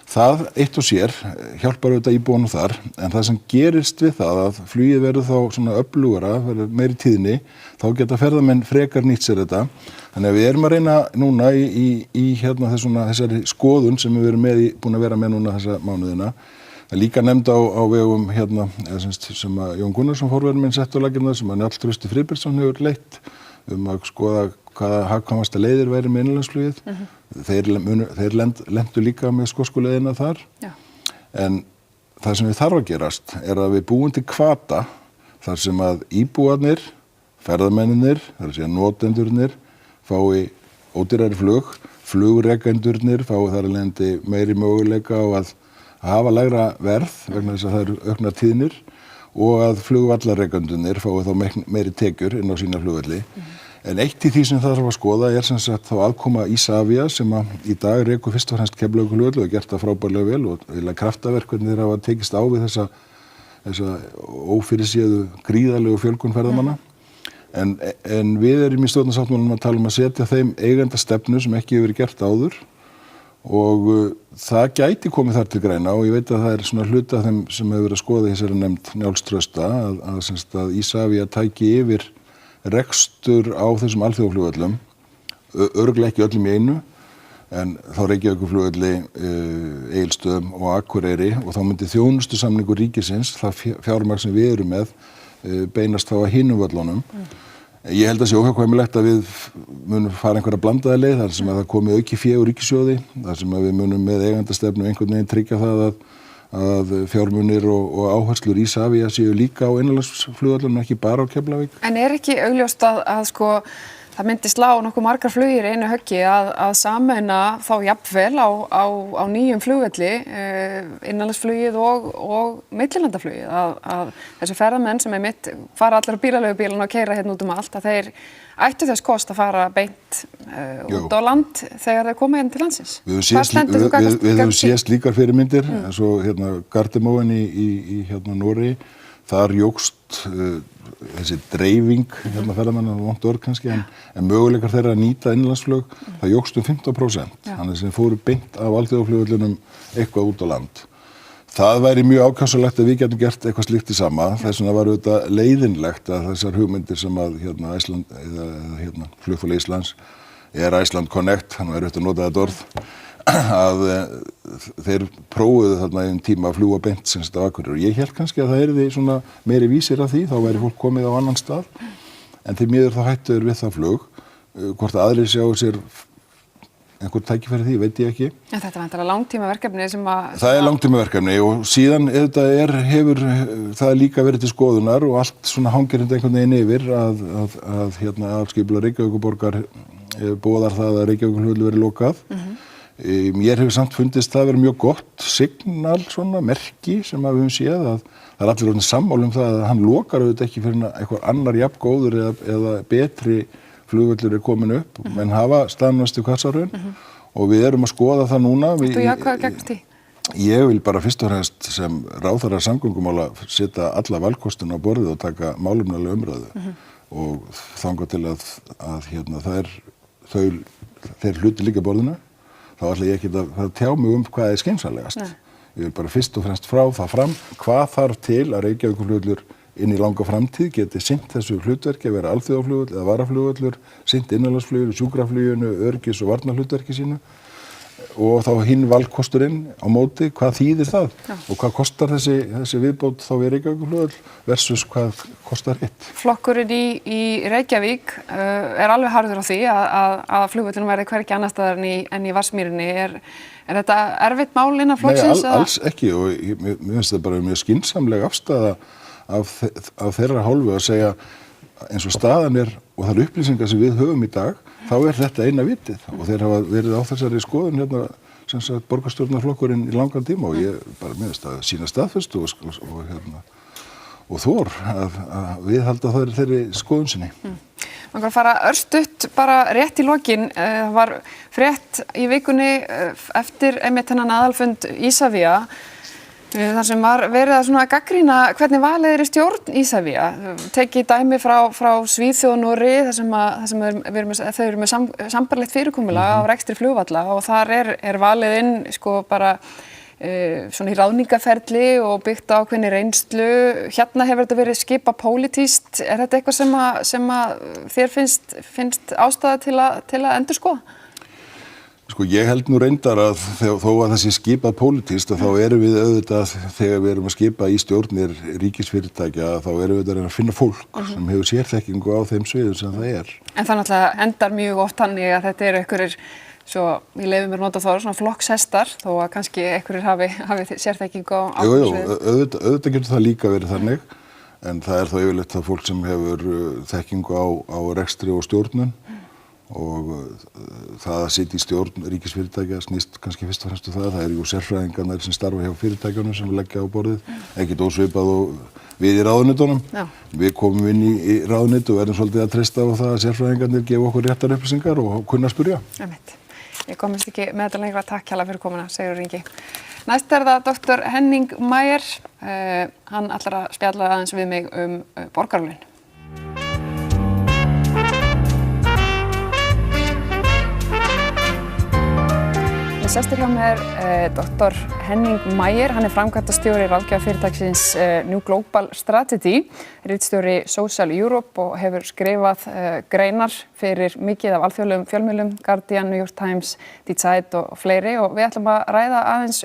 það eitt og sér hjálpar auðvitað íbúanum þar, en það sem gerist við það að flugið verður þá svona öflugara, verður meiri tíðni, þá geta ferðamenn frekar nýtt sér þetta. Þannig að við erum að reyna núna í hérna þessari skoðun sem við erum búin að vera með núna þessa mánuðina. Það er líka nefnd á vegum hérna, sem að Jón Gunnarsson forveri minn sett á laggirnar sem að Njáll Trausti Friðbertsson hefur leitt að skoða hvaða hagkvæmasta leiðir væri með innanlandsflugið. Þeir lentu líka með skosku leiðina þar. En það sem við þarf að gerast er að við búum til hvata þar sem að íbúarnir, ferðamennirnir, þar að segja notendurnir, fái ódýrari flug, flugrekendurnir fái þar að leiðandi meiri möguleika á að hafa lægra verð vegna þess að það eru auknar tíðnir og að flugvallarrekendurnir fái þá meiri tekjur inn á sína flugvelli. En eitt í því sem það þarf að skoða er sem sagt þá aðkoma Isavia sem að í dag rekur fyrst og fremst Keflavíkurflugvöll og gert það frábærlega vel og eiginlega kraftaverk hvernig þeir hafa tekist á við þessa ófyrirséðu gríðarlegu fjölgun ferðamanna. En við erum í stjórnarsáttmálanum að tala um að setja þeim eigendastefnu sem ekki hefur verið gert áður og það gæti komið þar til greina og ég veit að það er svona hluti af þeim sem hefur verið að skoða í þessari nefnd Njáls Trausta að Isavia tæki yfir rekstur á þessum alþjóðaflugvöllum, örugglega ekki öllum í einu, en þá Reykjavíkurflugvelli, Egilsstöðum og Akureyri og þá myndi þjónustusamningur ríkisins, það fjármagn sem við erum með, beinast þá að hinum völlunum. Ég held að sé óhjákvæmilegt að við munum fara einhverja blandaða leið þar sem að það komi auki fé úr ríkissjóði, þar sem að við munum með eigendastefnu einhvern veginn tryggja það að fjármunir og áherslur Isavia séu líka á innanlandsflugvöllunum, ekki bara á Keflavík. En er ekki augljóst að sko það myndi slá nokkuð margar flugir í einu höggi að sameina þá jafnvel á nýjum flugvelli innanlandsflugið og millilandaflugið að þessi ferðamenn sem mitt fara allir á bílaleigubílana og keyra hérna út um allt að þeir ættu þess kost að fara beint út á land þegar þeir koma hérna til landsins. Við höfum séð slíkar fyrirmyndir eins og hérna Gardermoen í hérna Noregi, þar jókst þessi dreifing hérna ferðamanna vont orð kannski en möguleikar þeirra að nýta innanlandsflug það jókst 15%. Þannig sem fóru beint af alþjóðaflugvöllunum eitthvað út á land. Það væri mjög ákjósanlegt að við getum gert eitthvað slíkt í sama. Þess vegna var auðvitað leiðinlegt að þessar hugmyndir sem að hérna Flugfélag Íslands Iceland Connect, hann var auðvitað að nota þetta orð, að þeir prófuðu þarna í tíma að fljúga beint sem þetta á Akureyri og ég held kannski að það yrði svona meiri vísir af því, þá væri fólk komið á annan stað en því miður þá hættuður við það flug, hvort að aðrir sjáu sér einhver tækifæri því, veit ég ekki. En þetta er vantilega langtíma verkefni sem að... Það langtíma verkefni og síðan hefur það líka verið til skoðunar og allt svona hangir einhvern veginn yfir að aðalskipulag Reykjavíkurborgar boðar það að Reykjavíkurflugvöllur verið lokað. Mér hefur samt fundist það verið mjög gott signal, svona merki sem að við höfum séð að það er allir orðin sammála það að hann lokar auðvitað ekki fyrir einhver annar jafn góður eða betri flugvöllur komin upp, menn hafa staðnæstu Hvassahraun og við erum að skoða það núna. Þú jákvæður gegn því? Ég vil bara fyrst og fremst sem ráðherra samgöngumála setja alla valkostuna á borðið og taka málefnalega umræðu og þangað til að þeir hluti líka borðinu, þá ætla ég ekki að tjá mig hvað er skynsamlegast. Ég vil bara fyrst og fremst frá það fram hvað þarf til að Reykjavíkurflugvöllur inn í langa framtíð geti sinnt þessu hlutverki að vera alþjóðaflugvöll eða varaflugvöllur, sinnt innanlandsfluginu, sjúkrafluginu, öryggis- og varnarhlutverki sínu og þá hinn valkosturinn á móti, hvað þýðir það og hvað kostar þessi viðbót þá við Reykjavíkurflugvöll versus hvað kostar hitt. Flokkurinn í Reykjavík er alveg harður á því að flugvöllunum verði hvergi annars staðar en í Vatnsmýrinni. Er þetta erfitt mál innan flokksins? Nei, alls ekki og mér finnst þetta bara mjög skynsamleg afstaða af þeirra hálfu að segja eins og staðan og það upplýsingar sem við höfum í dag, þá þetta eina vitið og þeir hafa verið á þessari skoðun sem sagt borgarstjórnarflokkurinn í langan tíma og ég bara minnst að sína staðfestu og þor að viðhalda þeirri skoðun sinni. Man kan fara örstutt bara rétt í lokin. Það var frétt í vikunni eftir einmitt þennan aðalfund Isavia þar sem var verið að svona gagnrýna hvernig valið er í stjórn Isavia. Tekið dæmi frá Svíþjóð og Noregi þar sem þau eru með sambærilegt fyrirkomulag á rekstri flugvalla og þar er valið inn sko bara svona í ráðningaferli og byggt á ákveðinni reynslu. Hérna hefur þetta verið skipað pólitískt. Er þetta eitthvað sem að þér finnst ástæða til að endurskoða? Sko ég held nú reyndar að þó að það sé skipað pólitískt þá erum við auðvitað þegar við erum að skipa í stjórnir ríkisfyrirtækja þá erum við að finna fólk sem hefur sérþekkingu á þeim sviðum sem það er. En það náttúrulega endar mjög oft þannig að þetta eru einhverjir svo ég leyfi mér nota þá svona flokkshestar þó að kannski einhverjir hafi sérþekkingu á sviðum. Auðvitað getur það líka verið þannig en það er þá yfirleitt það fólk sem hefur þekkingu á rekstri og stjórnun og það að sitja í stjórn ríkisfyrirtækja snýst kannski fyrst og fremst það er jú sérfræðingarnir sem starfa hjá fyrirtækjunum sem leggja á borðið, ekkert ósvipað og við í ráðuneytunum. Við komum inn í ráðuneytu og erum svolítið að treysta á það að sérfræðingarnir gefa okkur réttar upplýsingar og kunna að spyrja. Ég komist ekki með þetta lengra, takk hérlega fyrir komuna, Sigurður Ingi. Næst er það Dr. Henning Meyer, hann ætlar að spjalla aðeins við mig borgarlaun. Sestur hjá mér Dr. Henning Meyer, hann er framkvæmdastjóri ráðgjafarfyrirtækisins New Global Strategy, ritstjóri Social Europe og hefur skrifað greinar fyrir mikið af alþjóðlegum fjölmiðlum, Guardian, New York Times, Die Zeit og fleiri og við ætlum að ræða aðeins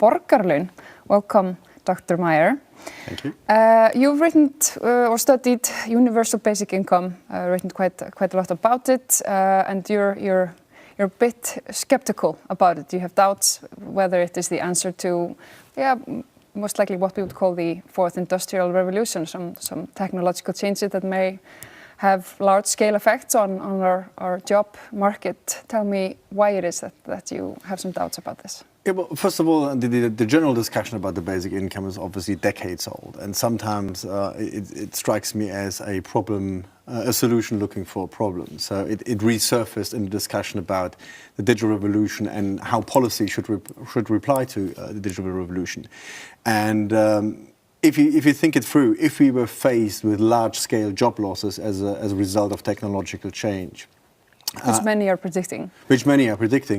borgarlaun. Welcome, Dr. Meyer. Thank you. You've written or studied universal basic income, written quite a lot about it, and you're a bit skeptical about it. You have doubts whether it is the answer to, most likely what we would call the fourth industrial revolution, some technological changes that may have large-scale effects on our job market. Tell me why it is that you have some doubts about this. Yeah, well, first of all, the general discussion about the basic income is obviously decades old, and sometimes it strikes me as a problem, a solution looking for a problem. So it resurfaced in the discussion about the digital revolution and how policy should reply to the digital revolution. And if you think it through, if we were faced with large-scale job losses as a result of technological change, which many are predicting.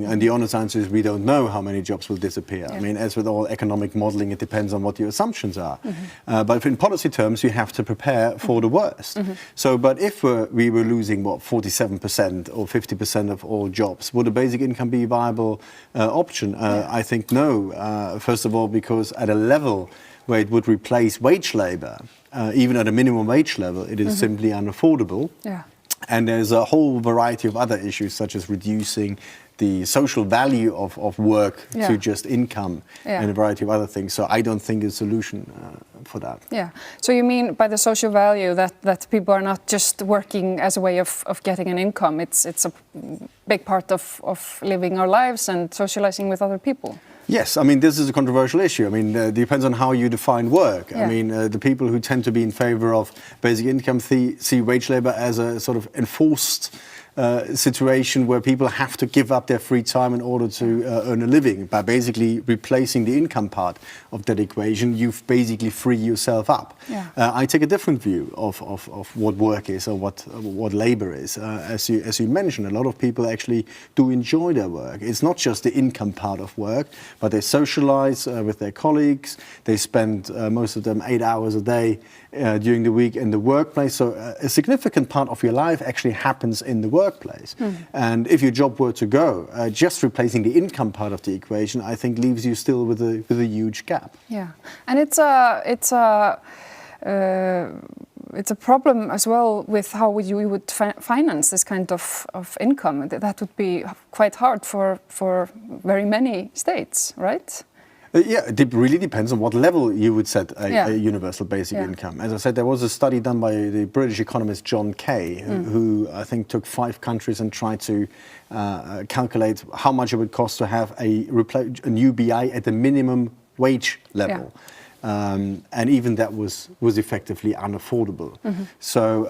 And the honest answer is we don't know how many jobs will disappear. Yeah. I mean, as with all economic modeling, it depends on what your assumptions are. But in policy terms, you have to prepare for the worst. So, but if we were losing, 47% or 50% of all jobs, would a basic income be a viable option? I think no. First of all, because at a level where it would replace wage labor, even at a minimum wage level, it is simply unaffordable. Yeah. And there's a whole variety of other issues, such as reducing the social value of work Yeah. to just income Yeah. and a variety of other things. So I don't think a solution for that. Yeah. So you mean by the social value that people are not just working as a way of getting an income, it's a big part of living our lives and socializing with other people? Yes, I mean, this is a controversial issue. I mean, it depends on how you define work. Yeah. I mean, the people who tend to be in favor of basic income see wage labor as a sort of enforced situation where people have to give up their free time in order to earn a living. By basically replacing the income part of that equation, you basically free yourself up. Yeah. I take a different view of what work is or what labor is. As you mentioned, a lot of people actually do enjoy their work. It's not just the income part of work, but they socialize with their colleagues. They spend most of them 8 hours a day during the week in the workplace. So a significant part of your life actually happens in the workplace. And if your job were to go, just replacing the income part of the equation, I think leaves you still with a huge gap. Yeah, and it's a problem as well with how you would finance this kind of income. That would be quite hard for very many states, right? Yeah, it really depends on what level you would set a universal basic Yeah. income. As I said, there was a study done by the British economist John Kay, who I think took 5 countries and tried to calculate how much it would cost to have a new BI at the minimum wage level. And even that was effectively unaffordable. So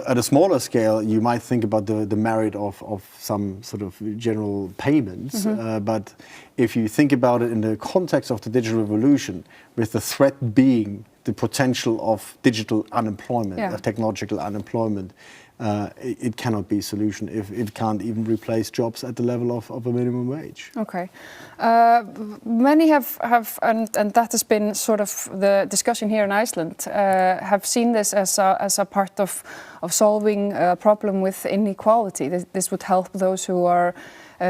at a smaller scale, you might think about the merit of some sort of general payments. But if you think about it in the context of the digital revolution, with the threat being the potential of digital unemployment, of technological unemployment, it cannot be a solution if it can't even replace jobs at the level of a minimum wage. Okay. Many have and that has been sort of the discussion here in Iceland, have seen this as a part of solving a problem with inequality. This would help those who are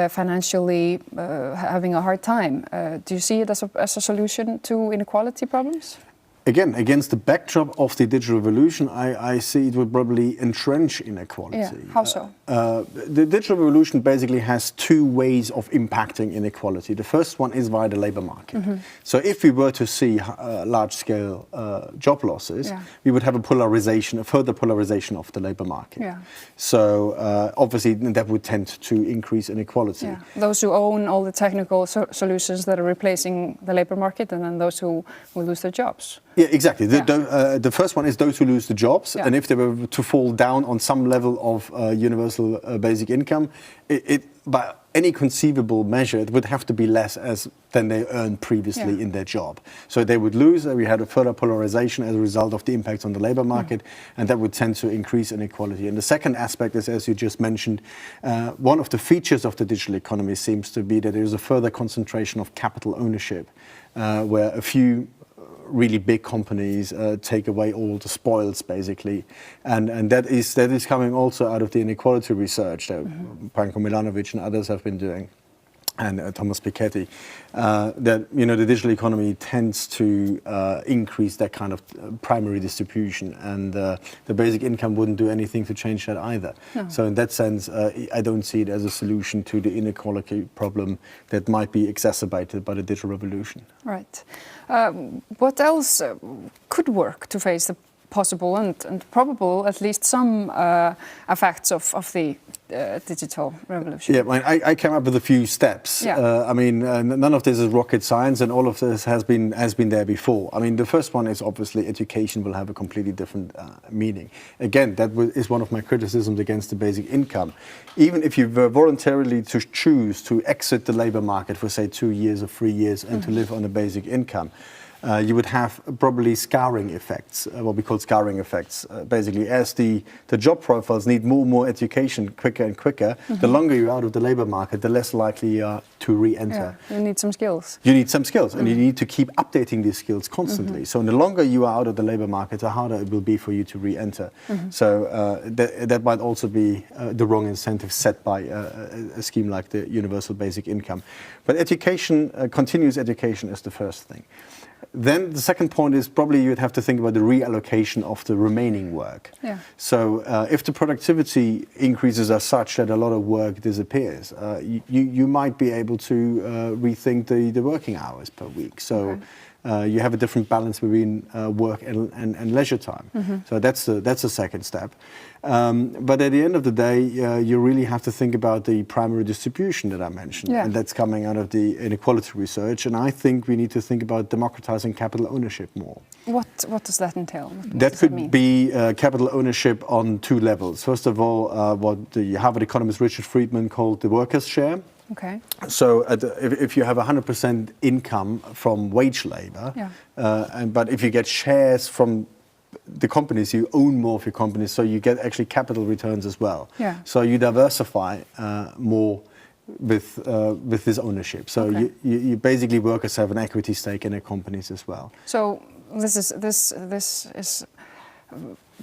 financially having a hard time. Do you see it as a solution to inequality problems? Again, against the backdrop of the digital revolution, I see it would probably entrench inequality. Yeah, how so? The digital revolution basically has 2 ways of impacting inequality. The first one is via the labor market. So if we were to see large-scale job losses, we would have a further polarization of the labor market. Yeah. So obviously that would tend to increase inequality. Yeah. Those who own all the technical solutions that are replacing the labor market, and then those who will lose their jobs. Yeah, exactly. The first one is those who lose the jobs, and if they were to fall down on some level of universal basic income, by any conceivable measure, it would have to be less than they earned previously in their job. So they would lose. We had a further polarization as a result of the impact on the labor market, and that would tend to increase inequality. And the second aspect is, as you just mentioned, one of the features of the digital economy seems to be that there is a further concentration of capital ownership, where a few really big companies take away all the spoils, basically, and that is coming also out of the inequality research that Branko Milanovic and others have been doing, and Thomas Piketty, that the digital economy tends to increase that kind of primary distribution, and the basic income wouldn't do anything to change that either. No. So in that sense, I don't see it as a solution to the inequality problem that might be exacerbated by the digital revolution. Right. What else could work to face the possible and probable, at least some effects of the digital revolution? Yeah, I came up with a few steps. Yeah. None of this is rocket science, and all of this has been there before. I mean, the first one is obviously education will have a completely different meaning. Again, that is one of my criticisms against the basic income. Even if you were voluntarily to choose to exit the labor market for, say, 2 years or 3 years and to live on a basic income, you would have probably scarring effects, what we call scarring effects. Basically, as the job profiles need more and more education quicker and quicker, the longer you're out of the labor market, the less likely you are to re-enter. Yeah, you need some skills. You need some skills, and you need to keep updating these skills constantly. So the longer you are out of the labor market, the harder it will be for you to re-enter. So that might also be the wrong incentive set by a scheme like the universal basic income. But education, continuous education is the first thing. Then the second point is probably you'd have to think about the reallocation of the remaining work. Yeah. So if the productivity increases as such that a lot of work disappears, you might be able to rethink the working hours per week. So you have a different balance between work and leisure time. So that's the second step. But at the end of the day, you really have to think about the primary distribution that I mentioned, and that's coming out of the inequality research. And I think we need to think about democratizing capital ownership more. What does that entail? That could be capital ownership on two levels. First of all, what the Harvard economist Richard Friedman called the workers' share. Okay. So if you have 100% income from wage labor, but if you get shares from the companies, you own more of your companies, so you get actually capital returns as well. Yeah. So you diversify more with this ownership. So you basically workers have an equity stake in their companies as well. So this is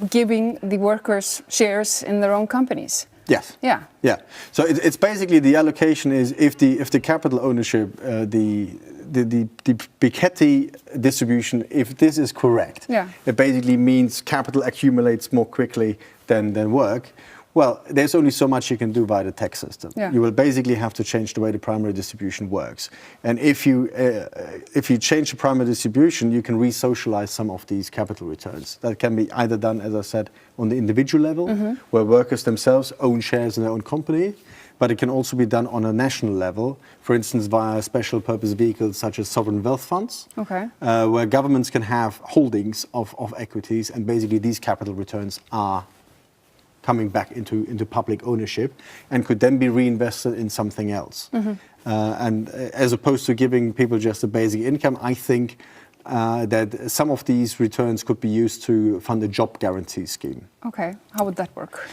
giving the workers shares in their own companies. Yes. Yeah. Yeah. So it's basically the allocation is if the capital ownership, the Piketty distribution, if this is correct, it basically means capital accumulates more quickly than work. Well, there's only so much you can do by the tax system. Yeah. You will basically have to change the way the primary distribution works. And if you change the primary distribution, you can re-socialize some of these capital returns. That can be either done, as I said, on the individual level, where workers themselves own shares in their own company, but it can also be done on a national level, for instance, via special purpose vehicles such as sovereign wealth funds, where governments can have holdings of equities, and basically these capital returns are coming back into public ownership and could then be reinvested in something else. And as opposed to giving people just a basic income, I think that some of these returns could be used to fund a job guarantee scheme. Okay, how would that work?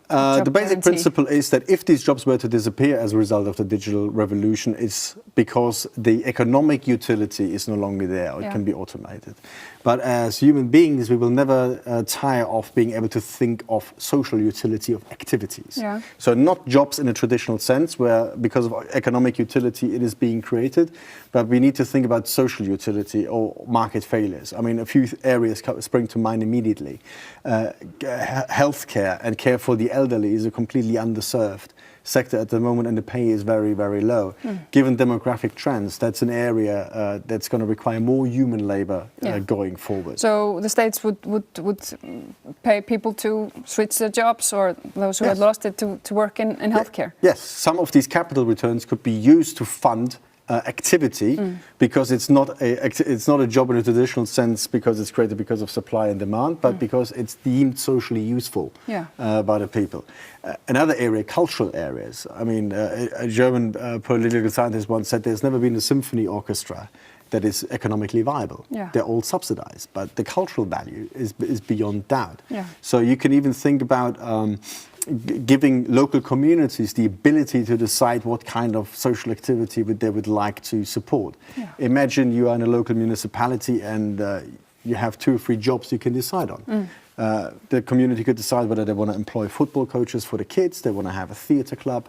The basic principle is that if these jobs were to disappear as a result of the digital revolution, it's because the economic utility is no longer there, or it can be automated. But as human beings, we will never tire of being able to think of social utility of activities. So not jobs in a traditional sense, where because of economic utility it is being created, but we need to think about social utility or market failures. I mean, a few areas spring to mind immediately. Healthcare and care for the elderly is a completely underserved sector at the moment, and the pay is very, very low. Given demographic trends, that's an area that's going to require more human labor going forward. So the states would pay people to switch their jobs, or those who had lost it to work in healthcare? Yes, some of these capital returns could be used to fund activity, because it's not a job in a traditional sense because it's created because of supply and demand, but because it's deemed socially useful by the people. Another area, cultural areas. I mean, a German political scientist once said there's never been a symphony orchestra that is economically viable. They're all subsidized, but the cultural value is beyond doubt. So you can even think about giving local communities the ability to decide what kind of social activity they would like to support. Imagine you are in a local municipality and you have 2 or 3 jobs you can decide on. The community could decide whether they want to employ football coaches for the kids, they want to have a theatre club.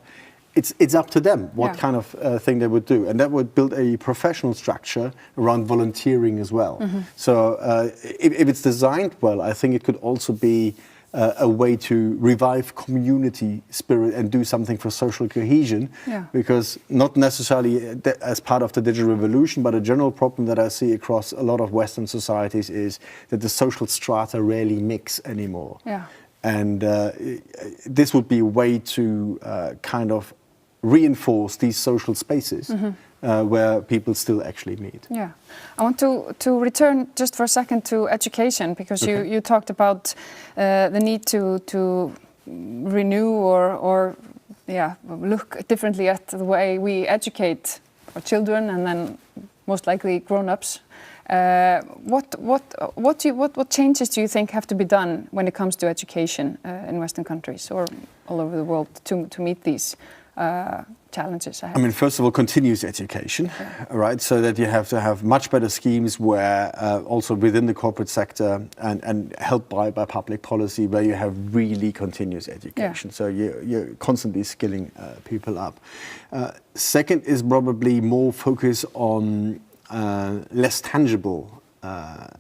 It's up to them what kind of thing they would do. And that would build a professional structure around volunteering as well. So if it's designed well, I think it could also be a way to revive community spirit and do something for social cohesion, because not necessarily as part of the digital revolution, but a general problem that I see across a lot of Western societies is that the social strata rarely mix anymore. And this would be a way to kind of reinforce these social spaces where people still actually meet. I want to return just for a second to education, because you talked about the need to renew or look differently at the way we educate our children and then most likely grown-ups. What changes do you think have to be done when it comes to education in Western countries or all over the world to meet these challenges ahead? I mean, first of all, continuous education, right? So that you have to have much better schemes where also within the corporate sector and helped by public policy, where you have really continuous education. So you're constantly skilling people up. Second is probably more focus on less tangible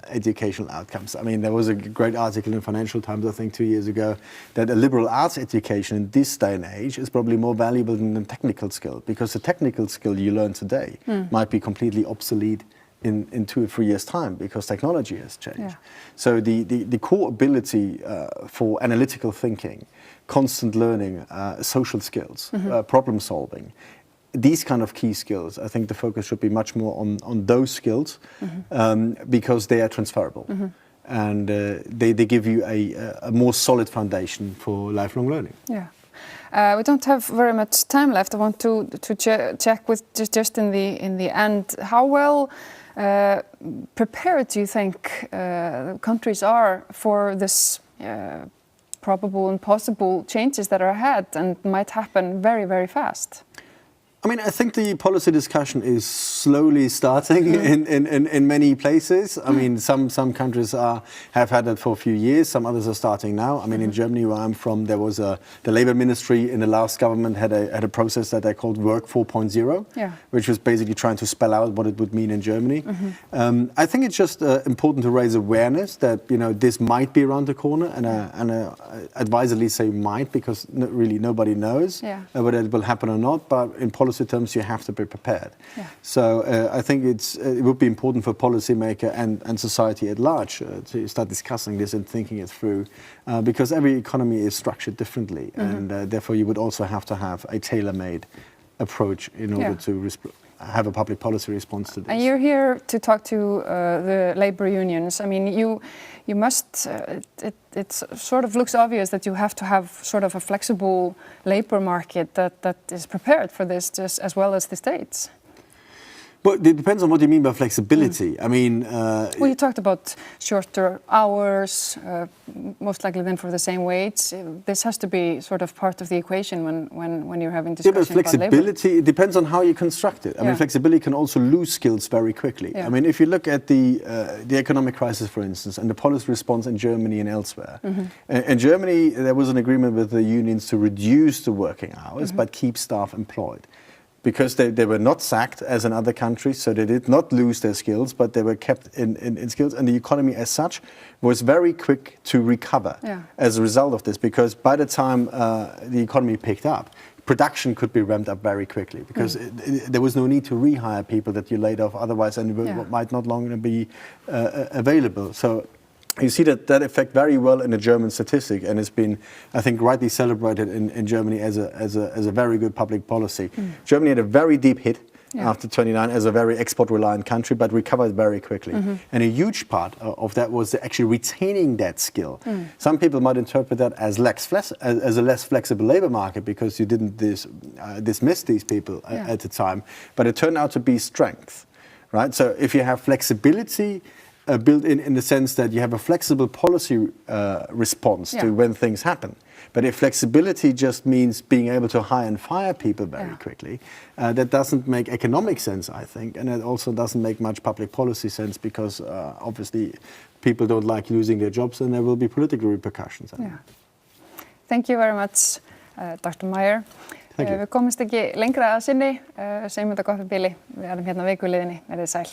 educational outcomes. I mean, there was a great article in Financial Times, I think 2 years ago, that a liberal arts education in this day and age is probably more valuable than a technical skill, because the technical skill you learn today might be completely obsolete in 2 or 3 years' time, because technology has changed. Yeah. So the core ability for analytical thinking, constant learning, social skills, problem solving, these kind of key skills, I think the focus should be much more on those skills because they are transferable. And they give you a more solid foundation for lifelong learning. Yeah. We don't have very much time left. I want to check with just in the end, how well prepared do you think countries are for this probable and possible changes that are ahead and might happen very, very fast? I mean, I think the policy discussion is slowly starting in many places. I mean, some countries have had it for a few years, some others are starting now. I mean, in Germany, where I'm from, there was the Labour Ministry in the last government had a process that they called Work 4.0, which was basically trying to spell out what it would mean in Germany. I think it's just important to raise awareness that, you know, this might be around the corner, and advisedly say might, because really nobody knows whether it will happen or not, but in policy terms, you have to be prepared. So I think it would be important for policymaker and society at large to start discussing this and thinking it through, because every economy is structured differently, and therefore you would also have to have a tailor-made approach in order to have a public policy response to this. And you're here to talk to the labor unions. I mean, you must, it sort of looks obvious that you have to have sort of a flexible labor market that is prepared for this just as well as the states. Well, it depends on what you mean by flexibility. I mean... well, you talked about shorter hours, most likely then for the same wage. This has to be sort of part of the equation when you're having discussions about labor. Flexibility, it depends on how you construct it. I mean, flexibility can also lose skills very quickly. I mean, if you look at the economic crisis, for instance, and the policy response in Germany and elsewhere. In Germany, there was an agreement with the unions to reduce the working hours, but keep staff employed. Because they were not sacked as in other countries, so they did not lose their skills, but they were kept in skills. And the economy as such was very quick to recover as a result of this, because by the time the economy picked up, production could be ramped up very quickly, because there was no need to rehire people that you laid off otherwise, and might not longer be available. So you see that effect very well in the German statistic, and it's been, I think, rightly celebrated in Germany as a very good public policy. Germany had a very deep hit after 29 as a very export-reliant country, but recovered very quickly. And a huge part of that was actually retaining that skill. Some people might interpret that as a less flexible labor market, because you didn't dismiss these people at the time, but it turned out to be strength, right? So if you have flexibility built in the sense that you have a flexible policy response to when things happen. But if flexibility just means being able to hire and fire people very quickly, that doesn't make economic sense, I think, and it also doesn't make much public policy sense, because obviously people don't like losing their jobs, and there will be political repercussions. Thank you very much, Dr. Meyer. Við komumst ekki lengra að sinni, segjum þetta gott í bili. Við erum hérna vikuliðinni, verið sæl.